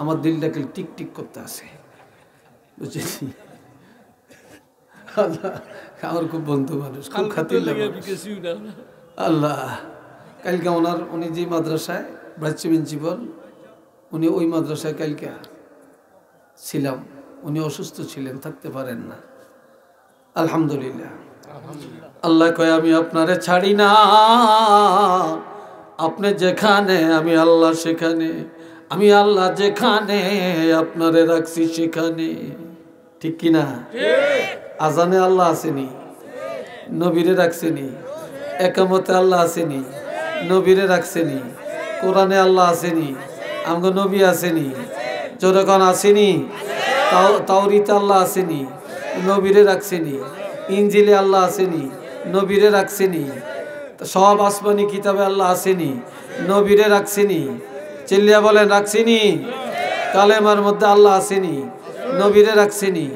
আমার দিলটাকে টিক টিক করতে আসে, বুঝেছি? আল্লাহ আমার খুব বন্ধু মানুষ, খুব খাতির লাগে আল্লাহ। কালকে উনি যে মাদ্রাসায় ভাইস প্রিন্সিপাল, উনি ওই মাদ্রাসায় কালকে ছিলাম, উনি অসুস্থ ছিলেন, থাকতে পারেন না। আলহামদুলিল্লাহ। আল্লাহ কয় আমি আপনারে ছাড়ি না, আপনি যেখানে আমি আল্লাহ সেখানে, আমি আল্লাহ যেখানে আপনারে রাখছি সেখানে, ঠিক কিনা? আজানে আল্লাহ আসেনি, নবীরে রাখছেনি, একামতে আল্লাহ আসেনি, নবীরে রাখছেনি, কোরআনে আল্লাহ আসেনি, আমগো নবী আসেনি, যখন আসেনি, তাওরীতে আল্লাহ আসেনি, নবীরে রাখছেনি, ইনজিলে আল্লাহ আসেনি, নবীরে রাখছেনি, সব আসমানি কিতাবে আল্লাহ আসেনি, নবীরে রাখছেনি। চিল্লিয়া বলেন রাখছেনি। কালেমার মধ্যে আল্লাহ আসেনি, নবীরে রাখছেনি,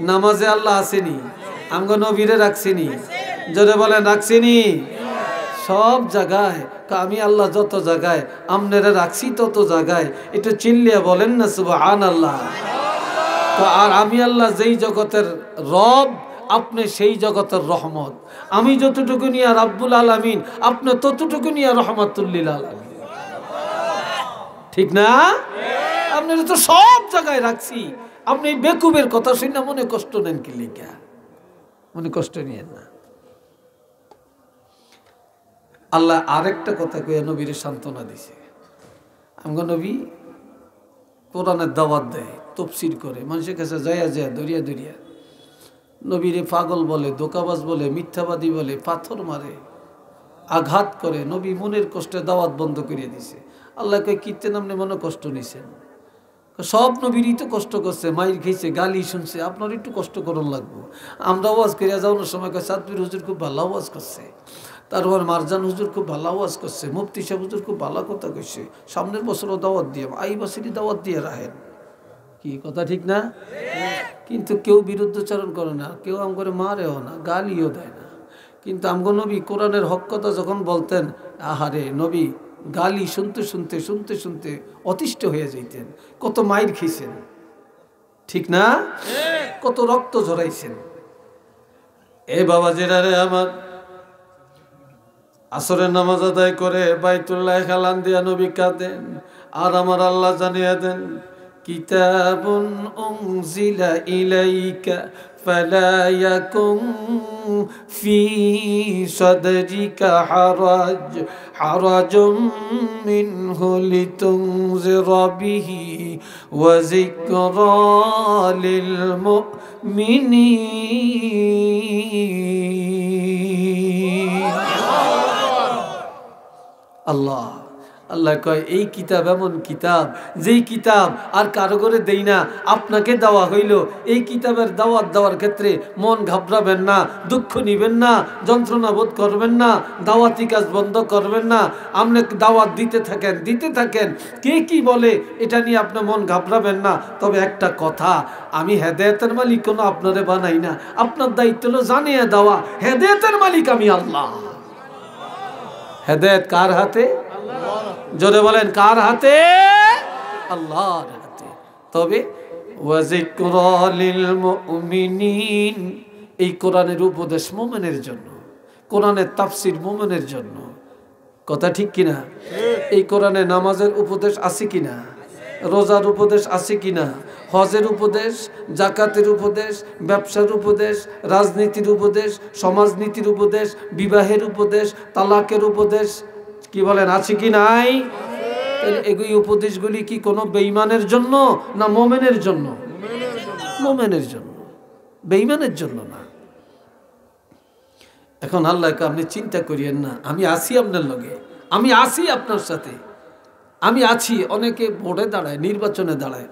নামাজে আল্লাহ আসেনি, আমগো নবীরে রাখছেনি। জোরে বলেন রাখছেনি। সব জায়গায় আমি আল্লাহ যত জায়গায় আমনেরা রাখছি তত জায়গায় একটু চিল্লিয়া বলেন না সুবহানাল্লাহ। তো আর আমি আল্লাহ যেই জগতের রব, আপনি সেই জগতের রহমত। আমি যতটুকু নিয়ে রাব্বুল আলামিন, আপনি ততটুকু নিয়ে রহমাতুল লিল আলামিন, ঠিক না? আপনারা তো সব জায়গায় রাখছি, আপনি এই বেকুবের কথা শুনে মনে কষ্ট নেন কি লিখা? মনে কষ্ট নিয়েন না। আল্লাহ আরেকটা কথা কয়ে নবীর সান্ত্বনা দিছে। আমগো নবী কোরআনের দাওয়াত দেয়, তফসির করে, মানুষের কাছে যাইয়া যায় দরিয়া দরিয়া নবীরে পাগল বলে, দোকাবাজ বলে, মিথ্যাবাদী বলে, পাথর মারে, আঘাত করে। নবী মনের কষ্টে দাওয়াত বন্ধ করিয়ে দিছে। আল্লাহ কয় কীর্তেন আপনি মনে কষ্ট নিছেন? সব নবীরই তো কষ্ট করছে, মাইর খেয়েছে, গালি শুনছে, আপনার একটু কষ্ট করুন লাগবো। আমরা ওয়াজ করিয়া যাওয়ার সময় সাদবীর হুজুর খুব ভালো ওয়াজ করছে, তারপর মারজান হুজুর খুব ভালো ওয়াজ করছে, মুফতি সাহেব হুজুর খুব ভালো কথা কইছে, সামনের বছরও দাওয়াত দিয়ে, এই বছরই দাওয়াত দিয়ে রাখেন। কি কথা ঠিক না? কিন্তু কেউ বিরুদ্ধচারণ করে না, কেউ আমগরে মারেও না, গালিও দেয় না। কিন্তু আমগো নবী কোরআনের হক কথা যখন বলতেন, আহারে নবী গালি শুনতে শুনতে শুনতে শুনতে অতিষ্ঠ হয়ে যাইতেন। কত মাইর খেয়েছেন, ঠিক না? কত রক্ত ঝরাইছেন। এ বাবা জেরারে আমার আসরের নামাজ আদায় করে বাইতুল্লাহ খালান দিয়া নবী কাঁদেন, আর আমার আল্লাহ জানিয়ে দেন কিতাবুন উনজিলা ইলাইকা فلا يكن في صدرك حرج منه لتنذر به وذكرى للمؤمنين আল্লাহ আল্লাহ কয় এই কিতাব এমন কিতাব যেই কিতাব আর কারো করে দেই না, আপনাকে দেওয়া হইল। এই কিতাবের দাওয়াত দেওয়ার ক্ষেত্রে মন ঘাবড়াবেন না, দুঃখ নিবেন না, যন্ত্রণা বোধ করবেন না, দাওয়াতি কাজ বন্ধ করবেন না। আপনি দাওয়াত দিতে থাকেন, কে কি বলে এটা নিয়ে আপনি মন ঘাবড়াবেন না। তবে একটা কথা, আমি হেদায়েতের মালিক কোনো আপনারে বানাই না। আপনার দায়িত্ব হলো জানিয়ে দেওয়া, হেদায়েতের মালিক আমি আল্লাহ। হেদায়েত কার হাতে? জোরে বলেন কার হাতে? আল্লাহর হাতে। তবে ওয়াজিকরা লিল মুমিনিন, এই কোরআনের উপদেশ মুমিনের জন্য, কোরআনের তাফসীর মুমিনের জন্য। কথা ঠিক কিনা? এই কোরআনে নামাজের উপদেশ আছে কিনা? রোজার উপদেশ আছে কিনা? হজের উপদেশ, জাকাতের উপদেশ, ব্যবসার উপদেশ, রাজনীতির উপদেশ, সমাজনীতির উপদেশ, বিবাহের উপদেশ, তালাকের উপদেশ, কি বলেন আছে কি নাই? তাহলে এই উপদেশগুলি কি কোনো বেঈমানের জন্য না মুমিনের জন্য? মুমিনের জন্য, বেঈমানের জন্য না। এখন আল্লাহকে আপনি চিন্তা করিয়েন না, আমি আছি আপনার লগে, আমি আছি আপনার সাথে, আমি আছি। অনেকে ভোটে দাঁড়ায়, নির্বাচনে দাঁড়ায়,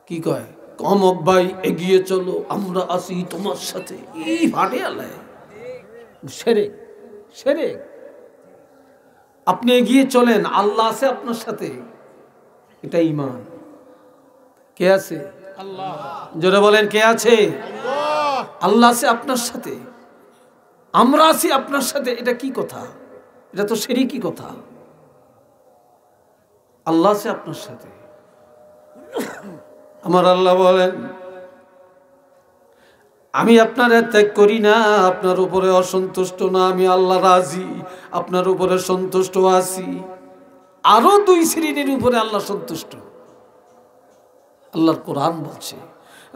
কি কয়, অমক ভাই এগিয়ে চলো, আমরা আছি তোমার সাথে। এই ভাটে আল্লাহ সেরে সেরে আপনি এগিয়ে চলেন, আল্লাহ আছে আপনার সাথে, এটা ঈমান। কে আছে? আল্লাহ। জোরে বলেন কে আছে? আল্লাহ। আল্লাহ আছে আপনার সাথে, আমরা আছি আপনার সাথে। এটা কি কথা? এটা তো শিরকি কথা। আল্লাহ আছে আপনার সাথে। আমার আল্লাহ বলেন, আমি আপনার ত্যাগ করি না, আপনার উপরে অসন্তুষ্ট না, আমি আল্লাহ রাজি, আপনার উপরে সন্তুষ্ট আছি। আরো দুই শ্রেণীর উপরে আল্লাহ সন্তুষ্ট। আল্লাহর কোরআন বলছে,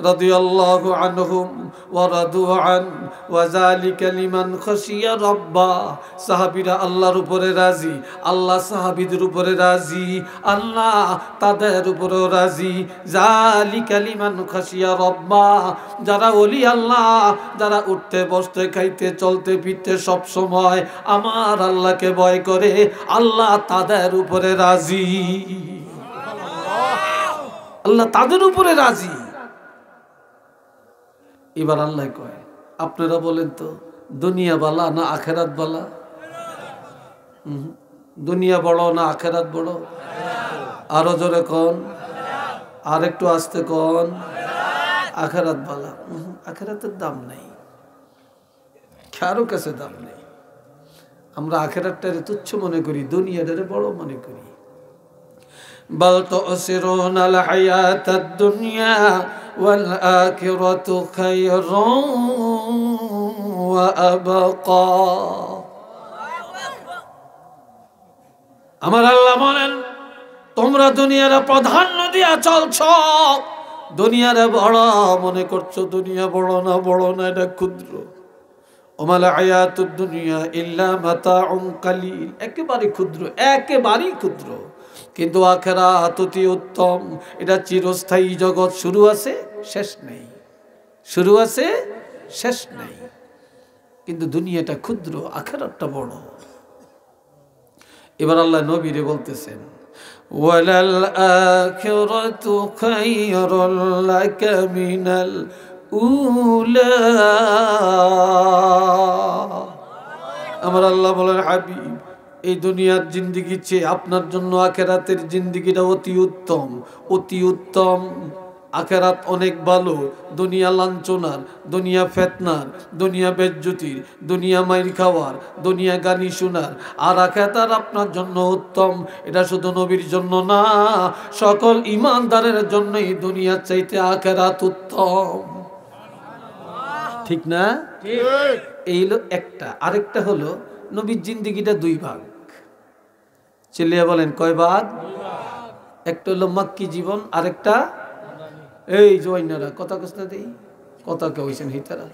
রাদিয়াল্লাহু আনহুম ওয়া রাদু আন ওয়া যালিকা লিমান খাশিয়া রাব্বা। সাহাবীরা আল্লাহর উপরে রাজি, আল্লাহ সাহাবীদের উপরে রাজি, আল্লাহ তাদের উপরেও রাজি। যালিকা লিমান খাশিয়া রাব্বা, যারা ওলি আল্লাহ, যারা উঠতে বসতে খাইতে চলতে ফিরতে সব সময় আমার আল্লাহকে ভয় করে, আল্লাহ তাদের উপরে রাজি। আল্লাহ তাদের উপরে রাজি। এবার আল্লাহ কয়, আপনারা বলেন তো দুনিয়া বালা না আখেরাত বালা? দুনিয়া বড় না আখেরাত বড়? আরো জোরে কোন, আর একটু আস্তে কোন। আখেরাত বালা। আখেরাতের দাম নেই, কারো কাছে দাম নেই। আমরা আখেরাতটারে তুচ্ছ মনে করি, দুনিয়াটারে বড় মনে করি। بل تؤثرون الحياة الدنيا والآخرة خير وأبقى। আমার আল্লাহ বলেন, তোমরা দুনিয়ার প্রাধান্য দিয়া চলছো, দুনিয়ার বড় মনে করছো। দুনিয়া বড় না, এটা ক্ষুদ্র। ওমাল হায়াতুদ দুনিয়া ইল্লা মাতাউন কালিল, একেবারে ক্ষুদ্র, একেবারেই ক্ষুদ্র। কিন্তু আখিরাত অতি উত্তম, এটা চিরস্থায়ী জগৎ। শুরু আছে শেষ নেই, শুরু আছে শেষ নেই। কিন্তু দুনিয়াটা ক্ষুদ্র, আখিরাতটা বড়। এবার আল্লাহ নবীরে বলতেছেন, ওয়ালাল আখিরাতু খায়রুল লাকা মিনাল উলা। আমার আল্লাহ বলেন, হাবিব, এই দুনিয়ার জিন্দেগি চেয়ে আপনার জন্য আখেরাতের জিন্দেগিটা অতি উত্তম, অতি উত্তম। আখেরাত অনেক ভালো। দুনিয়া লাঞ্ছনার, দুনিয়া ফেতনার, দুনিয়া বেজ্জতির, দুনিয়া মাইর খাওয়ার, দুনিয়া গালি শোনার। আর আখেরাত আপনার জন্য উত্তম। এটা শুধু নবীর জন্য না, সকল ঈমানদারের জন্যই দুনিয়ার চাইতে আখেরাত উত্তম। ঠিক না? এই হলো একটা। আরেকটা হলো নবীর জিন্দেগিটা দুই ভাগ। চিল্লিয়া বলেন কয় ভাগ? একটা হলো মাক্কি জীবন, আরেকটা এই জয়নারা কথা কষ্ট দেই কথা কইছেন হিতারা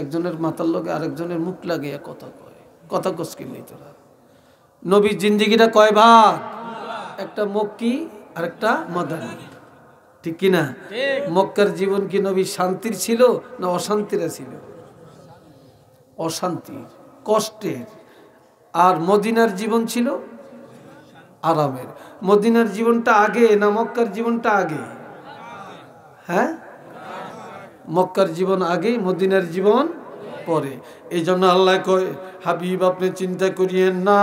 একজনের মাথার লগে আরেকজনের মুখ লাগিয়ে কথা কয় কথা কসকিলি তোরা নবীর জিন্দেগিটা কয় ভাগ একটা মক্কি আর একটা মাদানী ঠিক কি না মক্কার জীবন কি নবী শান্তির ছিল না অশান্তির ছিল অশান্তির কষ্টের আর মদিনার জীবন ছিল আরামের মদিনার জীবনটা আগে না মক্কার জীবনটা আগে হ্যাঁ মক্কার জীবন আগে মদিনার জীবন পরে এই জন্য আল্লাহ কয় হাবিব আপনি চিন্তা করিয়েন না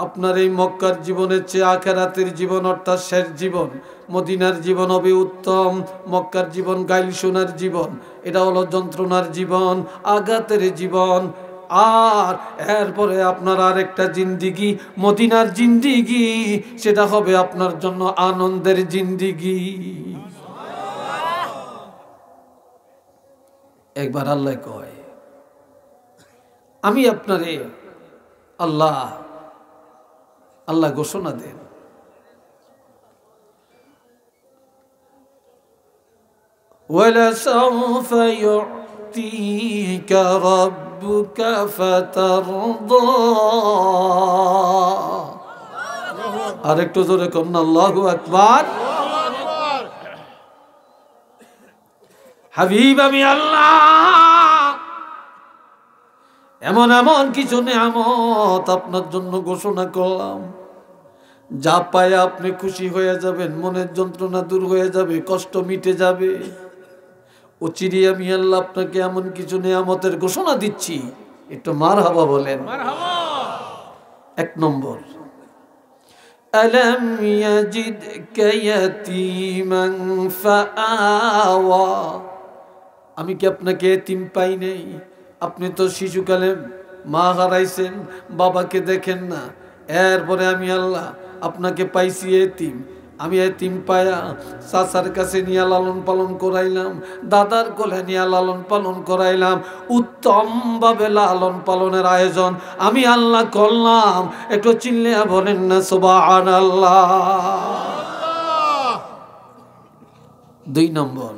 আপনার এই মক্কার জীবনের চেয়ে আখিরাতের জীবন অর্থাৎ শেষ জীবন মদিনার জীবন হবে উত্তম মক্কার জীবন গাইল শোনার জীবন এটা হলো যন্ত্রণার জীবন আঘাতের জীবন আর এরপরে আপনার আরেকটা জিন্দিগি মদিনার জিন্দিগি সেটা হবে আপনার জন্য আনন্দের জিন্দিগি একবার আল্লাহ কয় আমি আপনারে আল্লাহ ঘোষণা দেন وَلَسَوْفَ يُعْطِيكَ رَبُّكَ فَتَرْضَى আরেকটু জোরে করুন আল্লাহু আকবার হাবিব আমি আল্লাহ এমন এমন কিছু নেয়ামত আপনার জন্য ঘোষণা করলাম যা পায় আপনি খুশি হয়ে যাবেন মনের যন্ত্রণা দূর হয়ে যাবে কষ্ট মিটে যাবে অচিরে আমি আল্লাহ আপনাকে এমন কিছু নেয়ামতের ঘোষণা দিচ্ছি একটু মারহাবা বলেন এক নম্বর আলাম ইয়াজিদকা ইয়াতীমান ফাআওয়া আমি কি আপনাকে এতিম পাই নাই আপনি তো শিশুকালে মা হারাইছেন বাবাকে দেখেন না এরপরে আমি আল্লাহ আপনাকে পাইছি এতিম আমি এতিম পায়া চাচার কাছে নিয়ে লালন পালন করাইলাম দাদার কোলে নিয়ে লালন পালন করাইলাম উত্তম ভাবে লালন পালনের আয়োজন আমি আল্লাহ করলাম একটু চিল্লিয়া বলেন না সুবহানাল্লাহ দুই নম্বর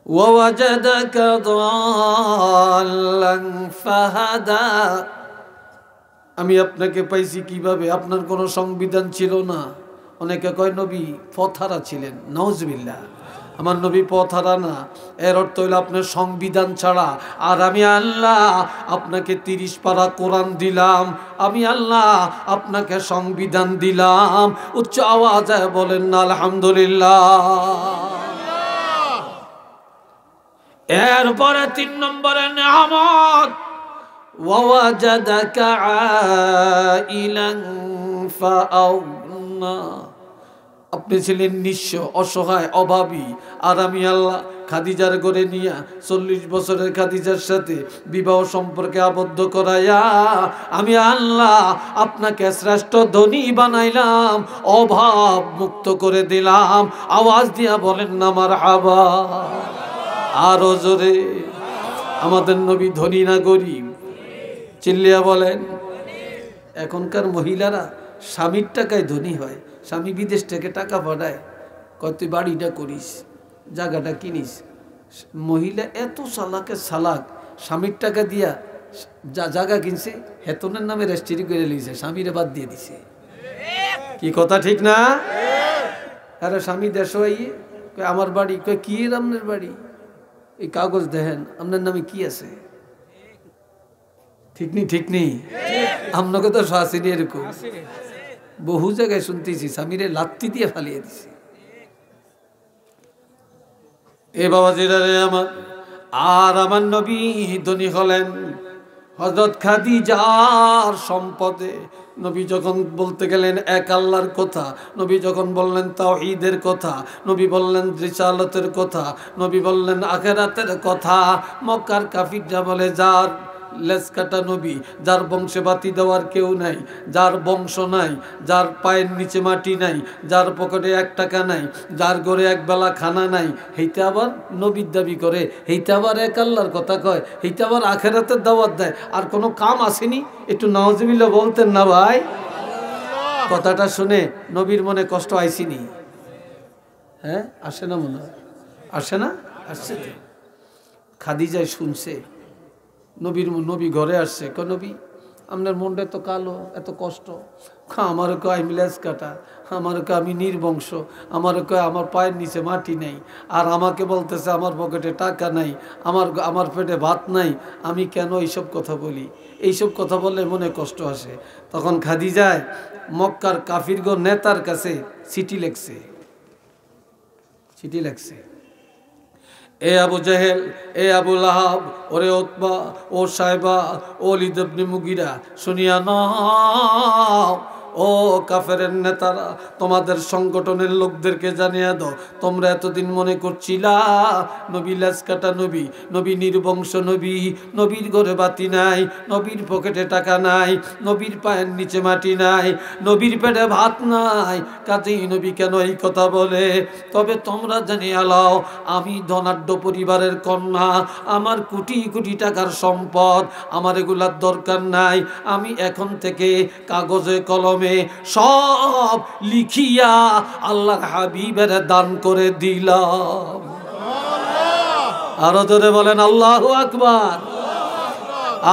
وَوَجَدَكَ ضَالًّا فَهَدَى আমি আপনাকে পাইছি কিভাবে আপনার কোনো সংবিধান ছিল না অনেকে কয় নবী পথহারা ছিলেন নাউজুবিল্লাহ আমার নবী পথহারা না এর অর্থ হলো আপনার সংবিধান ছাড়া আর আমি আল্লাহ আপনাকে 30 পারা কোরআন দিলাম আমি আল্লাহ আপনাকে সংবিধান দিলাম উচ্চ আওয়াজে বলেন না আলহামদুলিল্লাহ এরপরে 3 নম্বরে নিয়ামত ওয়াজাদাকা আইলান ফাআউনা আপনি ছিলেন নিঃস্ব অসহায় অভাবী আর আমি আল্লাহ খাদিজার ঘরে নিয়া 40 বছরের খাদিজার সাথে বিবাহ সম্পর্কে আবদ্ধ করাইয়া আমি আল্লাহ আপনাকে শ্রেষ্ঠ ধনী বানাইলাম অভাব মুক্ত করে দিলাম আওয়াজ দিয়া বলেন না মারহাবা আরো জোরে আমাদের নবী ধনী না গরিব চিল্লিয়া বলেন এখনকার মহিলারা স্বামীর টাকায় ধনী হয় স্বামী বিদেশ থেকে টাকা পাঠায় কয় তুই বাড়িটা করিস জায়গাটা কিনিস মহিলা এত সালাক স্বামীর টাকা দিয়া যা জায়গা কিনছে হেতনের নামে রেজিস্ট্রি করে লিয়েছে স্বামীরে বাদ দিয়ে দিছে কি কথা ঠিক না আরে স্বামী দেশ আমার বাড়ি কয় কি আপনার বাড়ি এই কাগজ দেখেন আপনার নামে কি আছে ঠিক নেই আপনাকে তো শাসিনী এরকম বহু জায়গায় শুনতেছি স্বামীরে লাত্তি দিয়ে ফালিয়ে দিছি এ বাবা জিরারে আমার আর আমার নবী ধনী হলেন হযরত খাদিজার সম্পদে নবী যখন বলতে গেলেন এক আল্লাহর কথা নবী যখন বললেন তাওহীদের কথা নবী বললেন রিসালাতের কথা নবী বললেন আখিরাতের কথা মক্কার কাফিররা বলে যার লেজ কাটা নবী যার বংশে বাতি দেওয়ার কেউ নাই যার বংশ নাই যার পায়ের নিচে মাটি নাই যার পকেটে 1 টাকা নাই যার ঘরে একবেলা খানা নাই হেইতে আবার নবীর দাবি করে হেইতে আবার এক আল্লাহর কথা কয় হেইতে আবার আখিরাতের দাওয়াত দেয় আর কোনো কাম আসেনি একটু নাউজুবিল্লাহ বলতেন না ভাই কথাটা শুনে নবীর মনে কষ্ট আইসিনি হ্যাঁ আসে না মনে হয় আসে না? আসছে তো। খাদিজায় শুনছে নবী ঘরে আসছে, কয় নবী আপনার মনটা এত কালো, এত কষ্ট। আমার কয় আমি লেজ কাটা, আমার কয় আমি নির্বংশ, আমার কয় আমার পায়ের নিচে মাটি নেই, আর আমাকে বলতেছে আমার পকেটে টাকা নাই, আমার পেটে ভাত নাই, আমি কেন এইসব কথা বলি? এইসব কথা বললে মনে কষ্ট আসে। তখন খাদিজায় মক্কার কাফিরগণ নেতার কাছে চিঠি লেখছে, এ আবু জাহেল, এ আবু লাহাব, ওরে উতবা, ও সাইবা, ও ওলীদ ইবনে মুগীরা, শুনিয়া নাও, ও কাফেরের নেতারা, তোমাদের সংগঠনের লোকদেরকে জানিয়ে দাও, তোমরা এতদিন মনে করছিলা নবী লেজ কাটা নবী, নবী নির্বংশ নবী, নবীর ঘরে বাতি নাই, নবীর পকেটে টাকা নাই, নবীর পায়ের নিচে মাটি নাই, নবীর পেটে ভাত নাই, কাজেই নবী কেন এই কথা বলে? তবে তোমরা জানিয়ে লাও, আমি ধনাঢ্য পরিবারের কন্যা, আমার কোটি কোটি টাকার সম্পদ, আমার এগুলার দরকার নাই। আমি এখন থেকে কাগজে কলমে সব লিখিয়া আল্লাহর হাবিবের দান করে দিলাম। আরো জোরে বলেন আল্লাহু আকবার,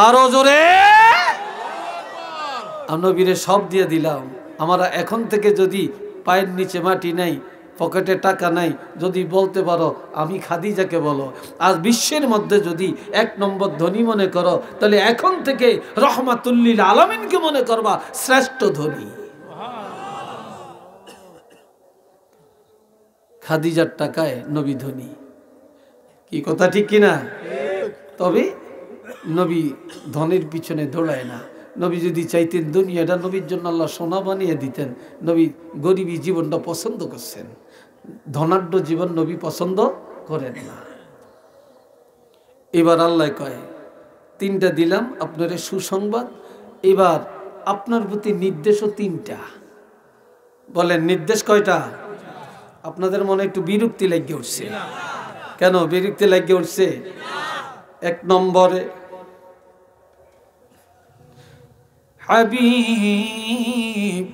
আরো জোরে। নবীরে সব দিয়ে দিলাম। আমরা এখন থেকে যদি পায়ের নিচে মাটি নাই, পকেটে টাকা নাই, যদি বলতে পারো আমি খাদিজাকে বলো। আর বিশ্বের মধ্যে যদি 1 নম্বর ধনী মনে করো, তাহলে এখন থেকে রহমাতুল্লিল আলামিনকে মনে করবা শ্রেষ্ঠ ধনী। খাদিজার টাকায় নবী ধনী, কি কথা ঠিক কিনা? তবে নবী ধনের পিছনে দৌড়ায় না। নবী যদি চাইতেন দুনিয়াটা নবীর জন্য আল্লাহ সোনা বানিয়ে দিতেন। নবী গরিবী জীবনটা পছন্দ করছেন, ধনাঢ্য জীবন নবী পছন্দ করেন না। এবার আল্লাহ কয় 3টা দিলাম আপনার সুসংবাদ, এবার আপনার প্রতি নির্দেশও 3টা। বলেন নির্দেশ কয়টা? আপনাদের মনে একটু বিরক্তি লাগিয়ে উঠছে, কেন বিরক্তি লাগিয়ে উঠছে? 1 নম্বরে, হাবিব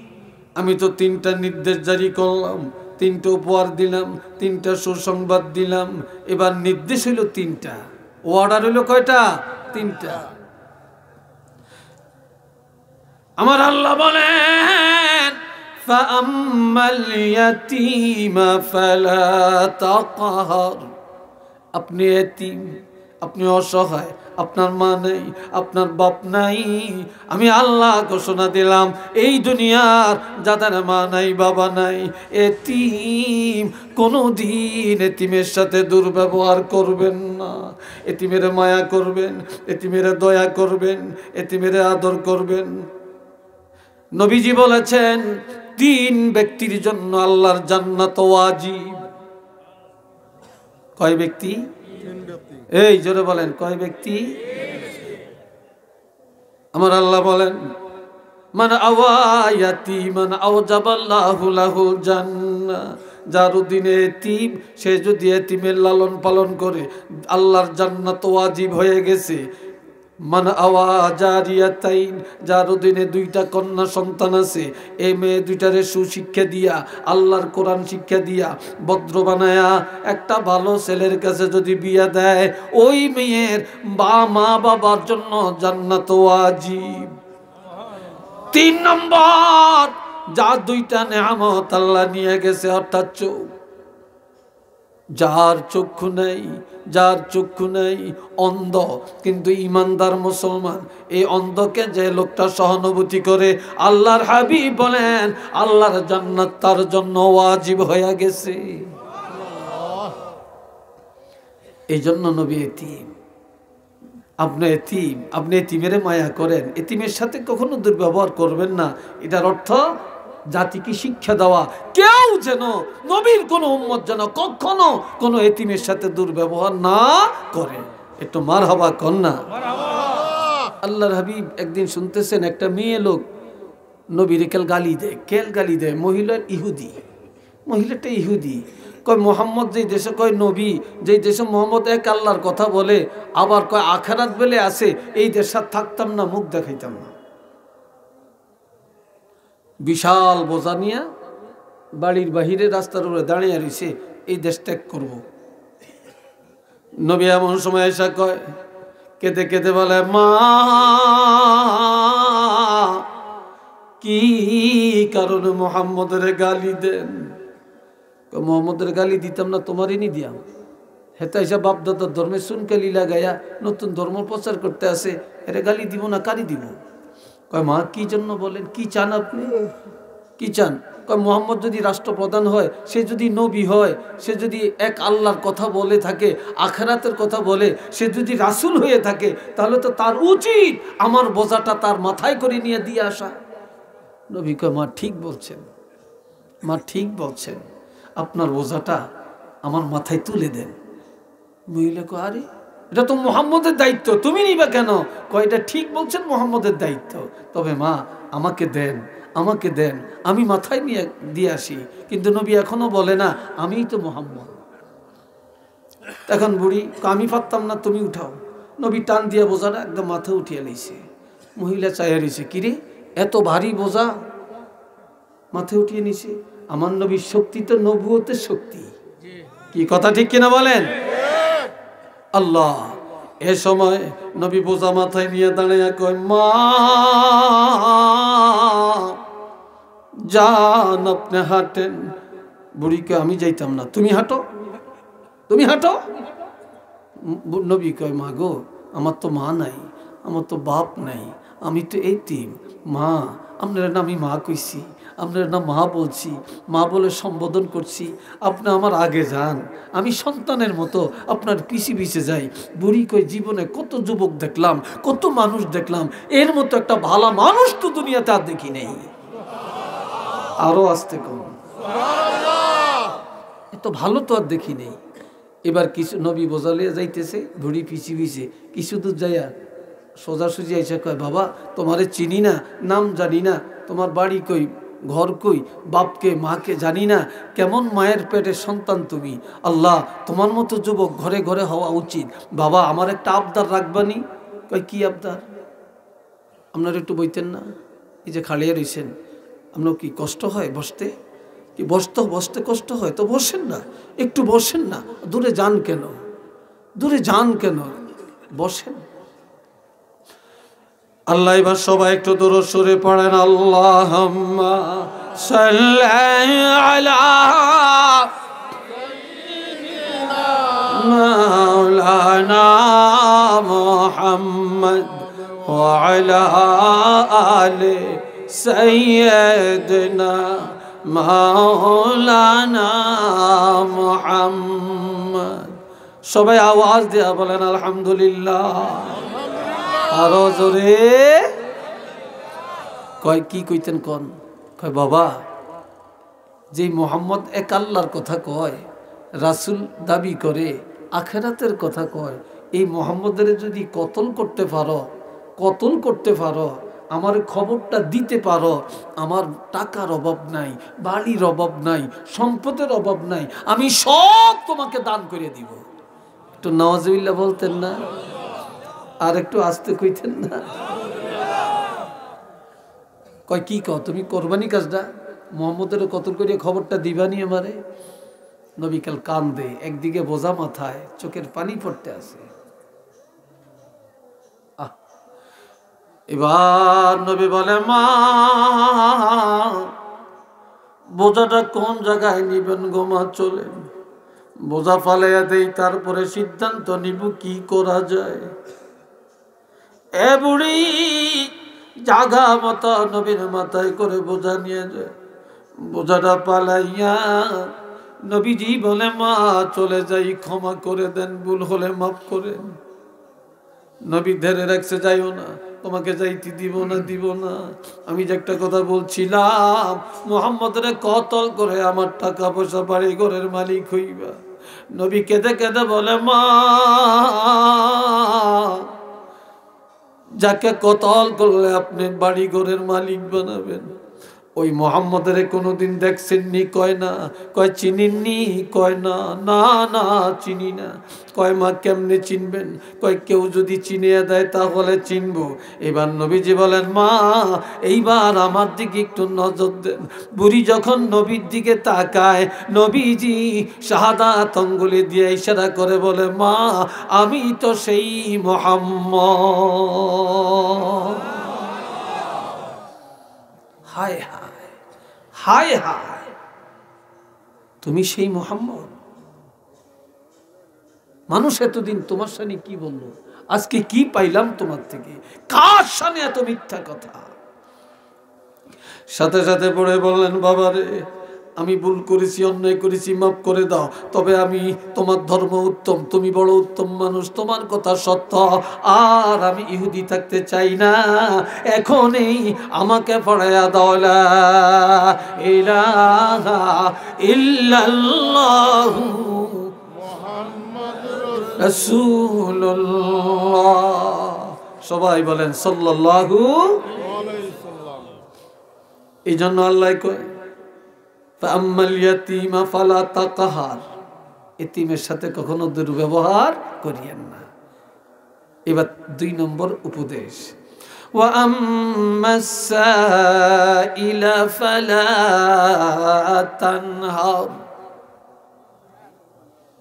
আমি তো 3টা নির্দেশ জারি করলাম, 3টা উপহার দিলাম, 3টা সুসংবাদ দিলাম, এবার নির্দেশ হইল 3টা, অর্ডার হইল কয়টা? 3টা। আমার আল্লাহ বলেন ফাআম্মাল ইয়াতীমা ফালা তাকহার, আপনি এতিম, আপনি অসহায়, আপনার মা নেই, আপনার বাপ নাই, আমি আল্লাহ ঘোষণা দিলাম এই দুনিয়ার যাদের মা নাই বাবা নাই, এতিম, কোনোদিন এতিমের সাথে দুর্ব্যবহার করবেন না। এতিমের মায়া করবেন, এতিমের দয়া করবেন, এতিমের আদর করবেন। নবীজি বলেছেন 3 ব্যক্তির জন্য আল্লাহর জান্নাত ওয়াজিব। কয় ব্যক্তি? এই জোরে বলেন কয় ব্যক্তি? আমার আল্লাহ বলেন মান আওয়ায়াতি মান আওজাবাল্লাহু লাহুল জান্নাহ, যার অধীনে এতিম, সে যদি এতিমের লালন পালন করে আল্লাহর জান্নাত ওয়াজিব হয়ে গেছে। মান আওয়া জারিয়াতাইন, যার অধীনে 2টা কন্যা সন্তান আছে, এই মেয়ে 2টারে সুশিক্ষা দিয়া, আল্লাহর কোরআন শিক্ষা দিয়া, ভদ্র বানায়া একটা ভালো ছেলের কাছে যদি বিয়া দেয়, ওই মেয়ের মা বাবার জন্য জান্নাত ওয়াজিব। 3 নম্বর, যার 2টা নেয়ামত আল্লাহ নিয়ে গেছে, অর্থাৎ চোখ, যার চক্ষু নেই, যার চক্ষু নেই, অন্ধ কিন্তু ইমানদার মুসলমান, এই অন্ধকে যে লোকটা সহানুভূতি করে, আল্লাহর হাবিব বলেন আল্লাহর জান্নাত তার জন্য ওয়াজিব হয়ে গেছে। এই জন্য নবী এতিম, আপনি এতিম, আপনি এতিমের মায়া করেন, এতিমের সাথে কখনো দুর্ব্যবহার করবেন না। এটার অর্থ জাতিকে শিক্ষা দেওয়া, কেউ যেন নবীর কোনো উম্মত যেন কখনো কোনো এতিমের সাথে দুর্ব্যবহার না করে। একটু মারহাবা কন্যা। আল্লাহর হাবিব একদিন শুনতেছেন একটা মেয়ে লোক নবীর কেল গালি দেয়, মহিলাটা ইহুদি। কয় মোহাম্মদ যেই দেশে, কয় নবী যেই দেশে মোহাম্মদ এক আল্লাহর কথা বলে, আবার কয় আখেরাত বলে আছে, এই দেশে থাকতাম না, মুখ দেখাইতাম না। বিশাল বোঝা নিয়ে বাড়ির বাহিরে রাস্তার উপরে দাঁড়িয়ে রয়েছে, এই দেশ ত্যাগ করব। নবী এমন সময় এসে কয়, কেঁদে কেঁদে বলে, মা কি কারণে মুহাম্মদের গালি দেন? মোহাম্মদের গালি দিতাম না, তোমারই নি দিয়াম। হেতা হিসাব বাপদাদার ধর্মের সুনকালি লাগাইয়া নতুন ধর্ম প্রচার করতে আসে, এরে গালি দিব না কারি দিব? কয় মা কি জন্য বলেন, কি চান আপনি, কি চান? কয় মুহাম্মদ যদি রাষ্ট্রপ্রধান হয়, সে যদি নবী হয়, সে যদি এক আল্লাহর কথা বলে থাকে, আখিরাতের কথা বলে, সে যদি রাসূল হয়ে থাকে, তাহলে তো তার উচিত আমার বোঝাটা তার মাথায় করে নিয়ে দিয়ে আসা। নবী কয় মা ঠিক বলছেন, মা ঠিক বলছেন, আপনার বোঝাটা আমার মাথায় তুলে দেন। মহিলা কয়, আরে এটা তো মুহাম্মদের দায়িত্ব, তুমি নিবা কেন? কয় এটা ঠিক বলছেন, মুহাম্মদের দায়িত্ব, তবে মা আমাকে দেন, আমাকে দেন, আমি মাথায় নিয়ে দিয়ে আসি। কিন্তু নবী এখনো বলে না আমিই তো মুহাম্মদ। এখন বুড়ি, আমি পারতাম না, তুমি উঠাও। নবী টান দিয়ে বোঝাটা একদম মাথা উঠিয়ে নিয়েছে। মহিলা চাইয়া রয়েছে, কিরে এত ভারী বোঝা মাথায় উঠিয়ে নিছে। আমার নবীর শক্তি তো নবুয়তের শক্তি, কি কথা ঠিক কিনা বলেন? আল্লাহ এ সময় নবী বোঝা মাথায় নিয়ে দাঁড়িয়ে কয়, মা যান আপনি হাঁটেন। বুড়িকে আমি যাইতাম না, তুমি হাঁটো, তুমি হাঁটো। নবী কয়, মা গো আমার তো মা নাই, আমার তো বাপ নাই, আমি তো এতিম। মা আপনার না আমি মা কইছি, আপনার না মা বলছি, মা বলে সম্বোধন করছি, আপনি আমার আগে যান, আমি সন্তানের মতো আপনার পিছে পিছে যাই। বুড়ি কই, জীবনে কত যুবক দেখলাম, কত মানুষ দেখলাম, এর মতো একটা ভালো মানুষ তো দুনিয়াতে আর দেখি নেই। আরো আসতে কম, এত ভালো তো আর দেখি নেই। এবার কিছু নবী বোঝালিয়া যাইতেছে, বুড়ি পিছি পিছে কিছু দূর যাইয়া সোজাসুজি এসে কয়, বাবা তোমারে চিনি না, নাম জানি না, তোমার বাড়ি কই, ঘর কই, বাপকে মাকে জানি না, কেমন মায়ের পেটের সন্তান তুমি। আল্লাহ তোমার মতো যুবক ঘরে ঘরে হওয়া উচিত। বাবা আমার একটা আবদার রাখবানি। কয় কি আবদার? আপনারা একটু বইতেন না, এই যে খালিয়া রইছেন, আপনার কি কষ্ট হয় বসতে? কি বসতে কষ্ট হয় তো বসেন না, একটু বসেন না, দূরে যান কেন, দূরে যান কেন, বসেন। আল্লাহ এবার সবাই একটু দূর সরে পড়েন, আল্লাহুম্মা সাল্লি আলা মাওলানা মুহাম্মদ ওয়া আলা আলি সাইয়্যিদিনা মাওলানা মুহাম্মদ। সবাই আওয়াজ দিয়া বলেন আলহামদুলিল্লাহ। আরো জোরে। কয় কি কইতেন কোন? কয় বাবা যে মোহাম্মদ এক আল্লাহর কথা কয়, রাসূল দাবি করে, আখিরাতের কথা কয়, এই মোহাম্মদের যদি কতল করতে পারো, আমার খবরটা দিতে পারো, আমার টাকার অভাব নাই, বাড়ির অভাব নাই, সম্পদের অভাব নাই, আমি সব তোমাকে দান করে দিব। একটু নাউজুবিল্লাহ বলতেন না? আর একটু আস্তে কইতেন না? কয় কি কও তুমি কোরবানি কাজটা মোহাম্মদের কতল করিয়া খবরটা দিবানি আমারে? নবী কাল কান্দে, একদিকে বোঝা মাথায়, চোখের পানি পড়তে আছে। এবার নবী বলে, মা বোঝাটা কোন জায়গায় নিবেন গো মা? চলেন বোঝা ফালাইয়া দেই, তারপরে সিদ্ধান্ত নিব কি করা যায়। এ বুড়ি জাগা মতো নবীর মাথায় করে বোঝা নিয়ে যায়, বোঝাটা পালাইয়া নবীজি বলে, মা চলে যাই, ক্ষমা করে দেন, ভুল হলে মাফ করেন। নবী ধরে রাখছে, যাইও না, তোমাকে যাইতে দিব না। আমি যে একটা কথা বলছিলাম, মুহাম্মদের কতল করে আমার টাকা পয়সা বাড়ি ঘরের মালিক হইবা। নবী কেঁদে কেঁদে বলে, মা যাকে কতল করলে আপনি বাড়ি ঘরের মালিক বানাবেন, ওই মোহাম্মদের কোনোদিন দেখছেননি? কয় না। কয় চিনিননি? কয় না। না না চিনি না। কয় মা কেমনে চিনবেন? কয় কেউ যদি চিনিয়ে দেয় তাহলে চিনবো। এবার নবীজি বলেন মা এইবার আমার দিকে একটু নজর দেন। বুড়ি যখন নবীর দিকে তাকায়, নবীজি শাহাদাত আঙ্গুলি দিয়ে ইশারা করে বলে মা আমি তো সেই মোহাম্মদ। হায় হায় হায় হায়, তুমি সেই মোহাম্মদ। মানুষ এতদিন তোমার সামনে কি বললো, আজকে কি পাইলাম তোমার থেকে? কার সামনে এত মিথ্যা কথা? সাথে সাথে পড়ে বললেন বাবা রে আমি ভুল করেছি, অন্যায় করেছি, মাফ করে দাও। তবে আমি তোমার ধর্ম উত্তম, তুমি বড় উত্তম মানুষ, তোমার কথা সত্য, আর আমি ইহুদি থাকতে চাই না। এখনই আমাকে পড়াইয়া দাও লা ইলাহা ইল্লাল্লাহু মুহাম্মাদুর রাসূলুল্লাহ। সবাই বলেন সাল্লাল্লাহু আলাইহি সাল্লাম। এই জন্য আল্লাহ কয় ফাআম্মাল ইয়াতীমা ফালা তাকহার, এতিমের সাথে কখনো দুর্ব্যবহার করিয়েন না। এবার 2 নম্বর উপদেশ, ওয়া আম্মাস সাইলা ফালা তানহার।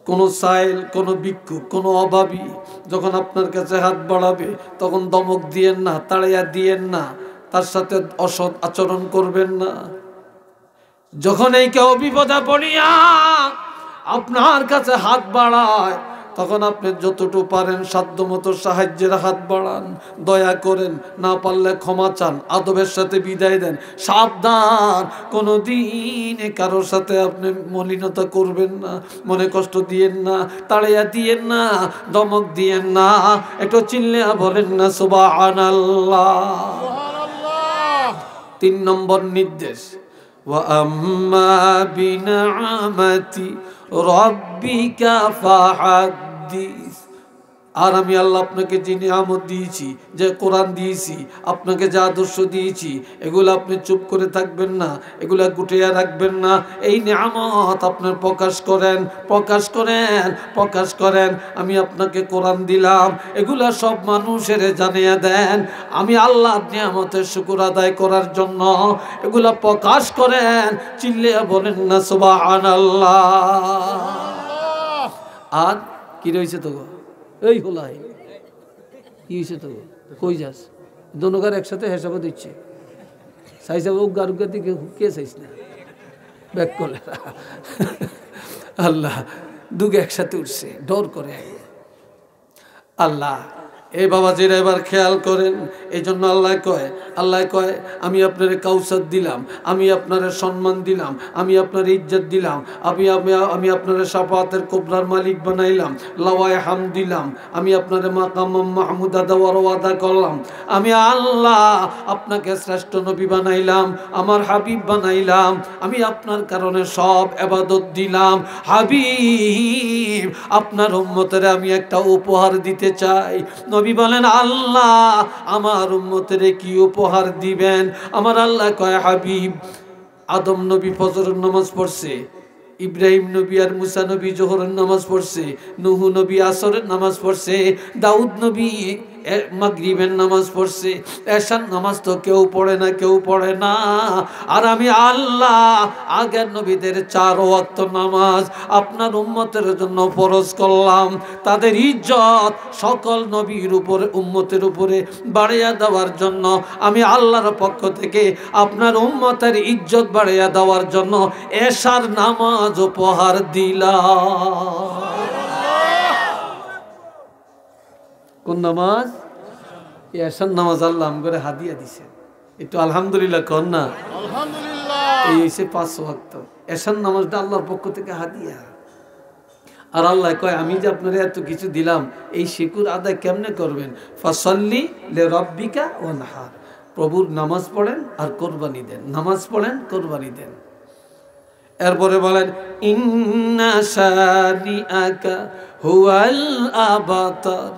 কোন সাইল, কোন ভিক্ষুক, কোন অভাবী যখন আপনার কাছে হাত বাড়াবে তখন দমক দিয়েন না, তাড়িয়া দিয়েন না, তার সাথে অসৎ আচরণ করবেন না। যখন এই কেউ বিপদে পড়িয়া আপনার কাছে হাত বাড়ায় তখন আপনি যতটুকু পারেন সাধ্যমতো সাহায্যের হাত বাড়ান, দয়া করেন, না পারলে ক্ষমা চান, আদবের সাথে বিদায় দেন। সাবধান, কোনোদিন কারোর সাথে আপনি মলিনতা করবেন না, মনে কষ্ট দিয়েন না, তাড়িয়া দিয়েন না, দমক দিয়েন না। একটু চিল্লিয়া বলেন না সুবহানাল্লাহ। 3 নম্বর নির্দেশ, ওয়া আম্মা বিনিআমাতি রাব্বিকা ফাহাদ্দিস। আর আমি আল্লাহ আপনাকে যে নিয়ামত দিয়েছি, যে কোরআন দিয়েছি, আপনাকে যে আদর্শ দিয়েছি, এগুলো আপনি চুপ করে থাকবেন না, এগুলা গুটিয়ে রাখবেন না। এই নিয়ামত আপনার প্রকাশ করেন, প্রকাশ করেন, প্রকাশ করেন। আমি আপনাকে কোরআন দিলাম, এগুলা সব মানুষের জানিয়ে দেন। আমি আল্লাহ নিয়ামতের শুকর আদায় করার জন্য এগুলা প্রকাশ করেন। চিল্লিয়া বলেন না সুবহানাল্লাহ। আর কি রয়েছে তো এই হোলাই কি হয়েছে তো, কই যাস? দোনোকার একসাথে হেসাবো দিচ্ছে, চাইসাব গারুগার দিকে কে চাইস না ব্যাক করলে আল্লাহ দুগে একসাথে উঠছে, ডর করে আল্লাহ। এই বাবাজিরা এবার খেয়াল করেন। এই জন্য আল্লাহ কয় আমি আপনার কাউসার দিলাম, আমি আপনার সম্মান দিলাম, আমি আপনার ইজ্জত দিলাম, আমি আপনার শাফাতের কোবরার মালিক বানাইলাম, লাওয়ায়ে হাম দিলাম, আমি আপনার মাকাম মাহমুদা দেওয়ার ওয়াদা করলাম। আমি আল্লাহ আপনাকে শ্রেষ্ঠ নবী বানাইলাম, আমার হাবিব বানাইলাম, আমি আপনার কারণে সব ইবাদত দিলাম। হাবিব আপনার উম্মতের আমি একটা উপহার দিতে চাই। নবী বলেন আল্লাহ আমার উম্মতের কি উপহার দিবেন? আমার আল্লাহ কয় হাবিব আদম নবী ফজরের নামাজ পড়ছে, ইব্রাহিম নবী আর মুসা নবী জোহরের নামাজ পড়ছে, নূহ নবী আসরের নামাজ পড়ছে, দাউদ নবী মাগরিবের নামাজ পড়ছে, এশার নামাজ তো কেউ পড়ে না, কেউ পড়ে না। আর আমি আল্লাহ আগের নবীদের 4 ওয়াক্ত নামাজ আপনার উম্মতের জন্য ফরজ করলাম। তাদের ইজ্জত সকল নবীর উপরে, উম্মতের উপরে বাড়িয়ে দেওয়ার জন্য আমি আল্লাহর পক্ষ থেকে আপনার উম্মতের ইজ্জত বাড়িয়ে দেওয়ার জন্য এশার নামাজ উপহার দিলাম। কোন নামাজ? এশার নামাজ আল্লাহ করে হাদিয়া দিছে। একটু আলহামদুলিল্লাহ কর না। আলহামদুলিল্লাহ। এই হইছে 5 ওয়াক্ত এশার নামাজটা আল্লাহর পক্ষ থেকে হাদিয়া। আর আল্লাহ কয় আমি যে আপনারা এত কিছু দিলাম, এই শুকর আদায় কেমনে করবেন? ফাসাল্লি লিরাব্বিকা ওয়ানহার, প্রভুর নামাজ পড়েন আর কুরবানি দেন, নামাজ পড়েন, কুরবানি দেন। এরপরে বলেন ইন্না শানিআকা হুয়াল আবতার,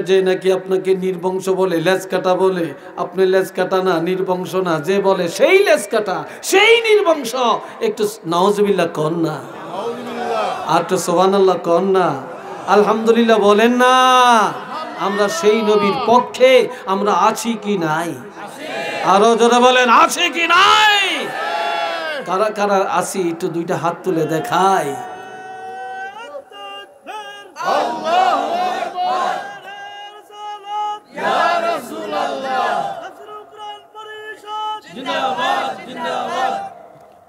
যে নাকি আপনাকে নির্বংশ বলে, লেজ কাটা বলে, আপনি লেজ কাটা না, নির্বংশ না, যে বলে সেই লেজ কাটা, সেই নির্বংশ। একটু নাউজুবিল্লাহ কন না, আর তো সুবহানাল্লাহ কন না, আলহামদুলিল্লাহ বলেন না। আমরা সেই নবীর পক্ষে আমরা আছি কি নাই? আরো জোরে বলেন, আছে কি নাই? কারা কারা আছি একটু দুইটা হাত তুলে দেখাই।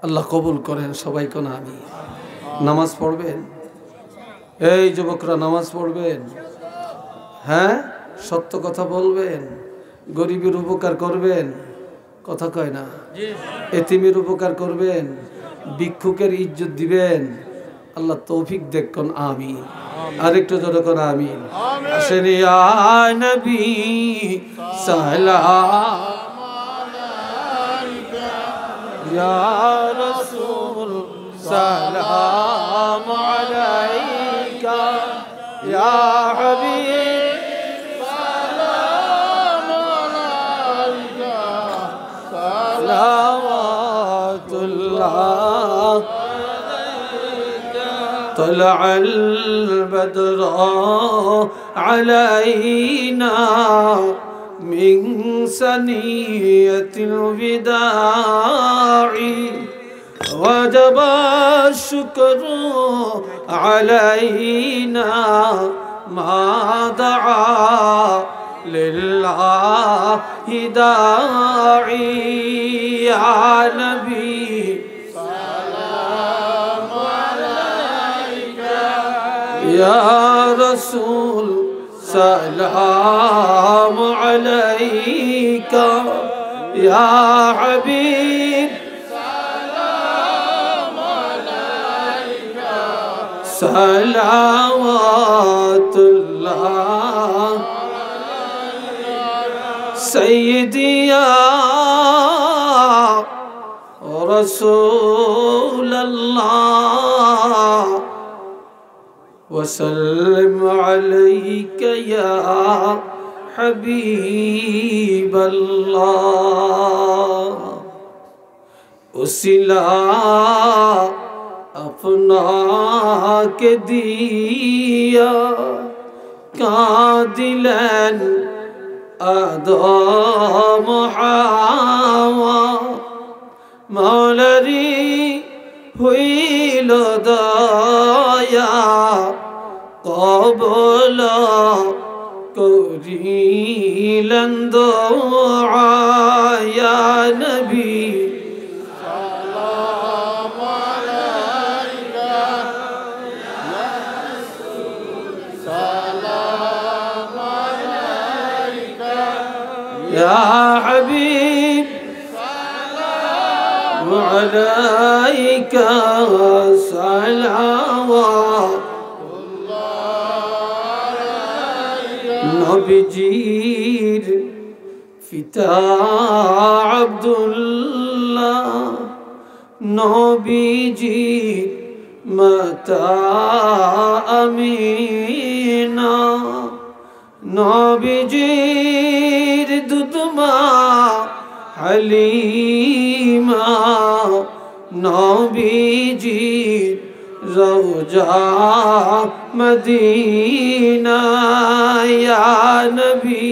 আল্লাহ কবুল করেন সবাই কোন আমি। নামাজ পড়বেন, এই যুবকরা নামাজ পড়বেন, হ্যাঁ সত্য কথা বলবেন, গরিবের উপকার করবেন, কথা কয় না, এতিমের উপকার করবেন, ভিক্ষুকের ইজ্জত দিবেন। আল্লাহ তৌফিক দেখুন, আমিন। আরেকটু জোরে করে আমিন। আসেন ইয়া নবী সালাম আলাইকা, ইয়া রাসূল সালাম আলাইকা, ইয়া হাবিব সালাম আলাইকা, সালাওয়াতুল্লাহ। طلع البدر علينا من ثنية الوداع، وجب الشكر علينا ما دعا لله داعي. يا نبي يا رسول سلام عليك، يا حبيب سلام عليك، صلوات الله. سيدي يا رسول الله وسلم عليك يا حبيب الله. उसिला अपना के दिया कादिलन आदम हावा, मौलरी हुईल दया কবল করিলেন দুআ। ইয়া নবী সালাম আলাইকা, ইয়া রাসূল সালাম আলাইকা, ইয়া হাবিব সালাম আলাইকা, সালাওয়াত নবীজির পিতা আব্দুল্লাহ, নবীজির মাতা আমিনা, নবীজির দুধমা হালিমা, নবীজির রওজা মদিনা। ইয়া নবী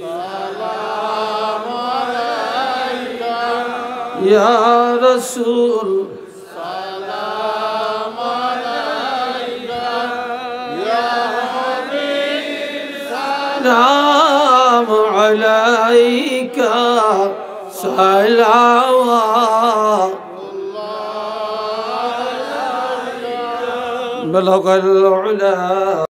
সালাম আলাইকা, ইয়া রাসূল সালাম আলাইকা, ইয়া হাবিব সালাম আলাইকা, সালাওয়াত بلغ العلا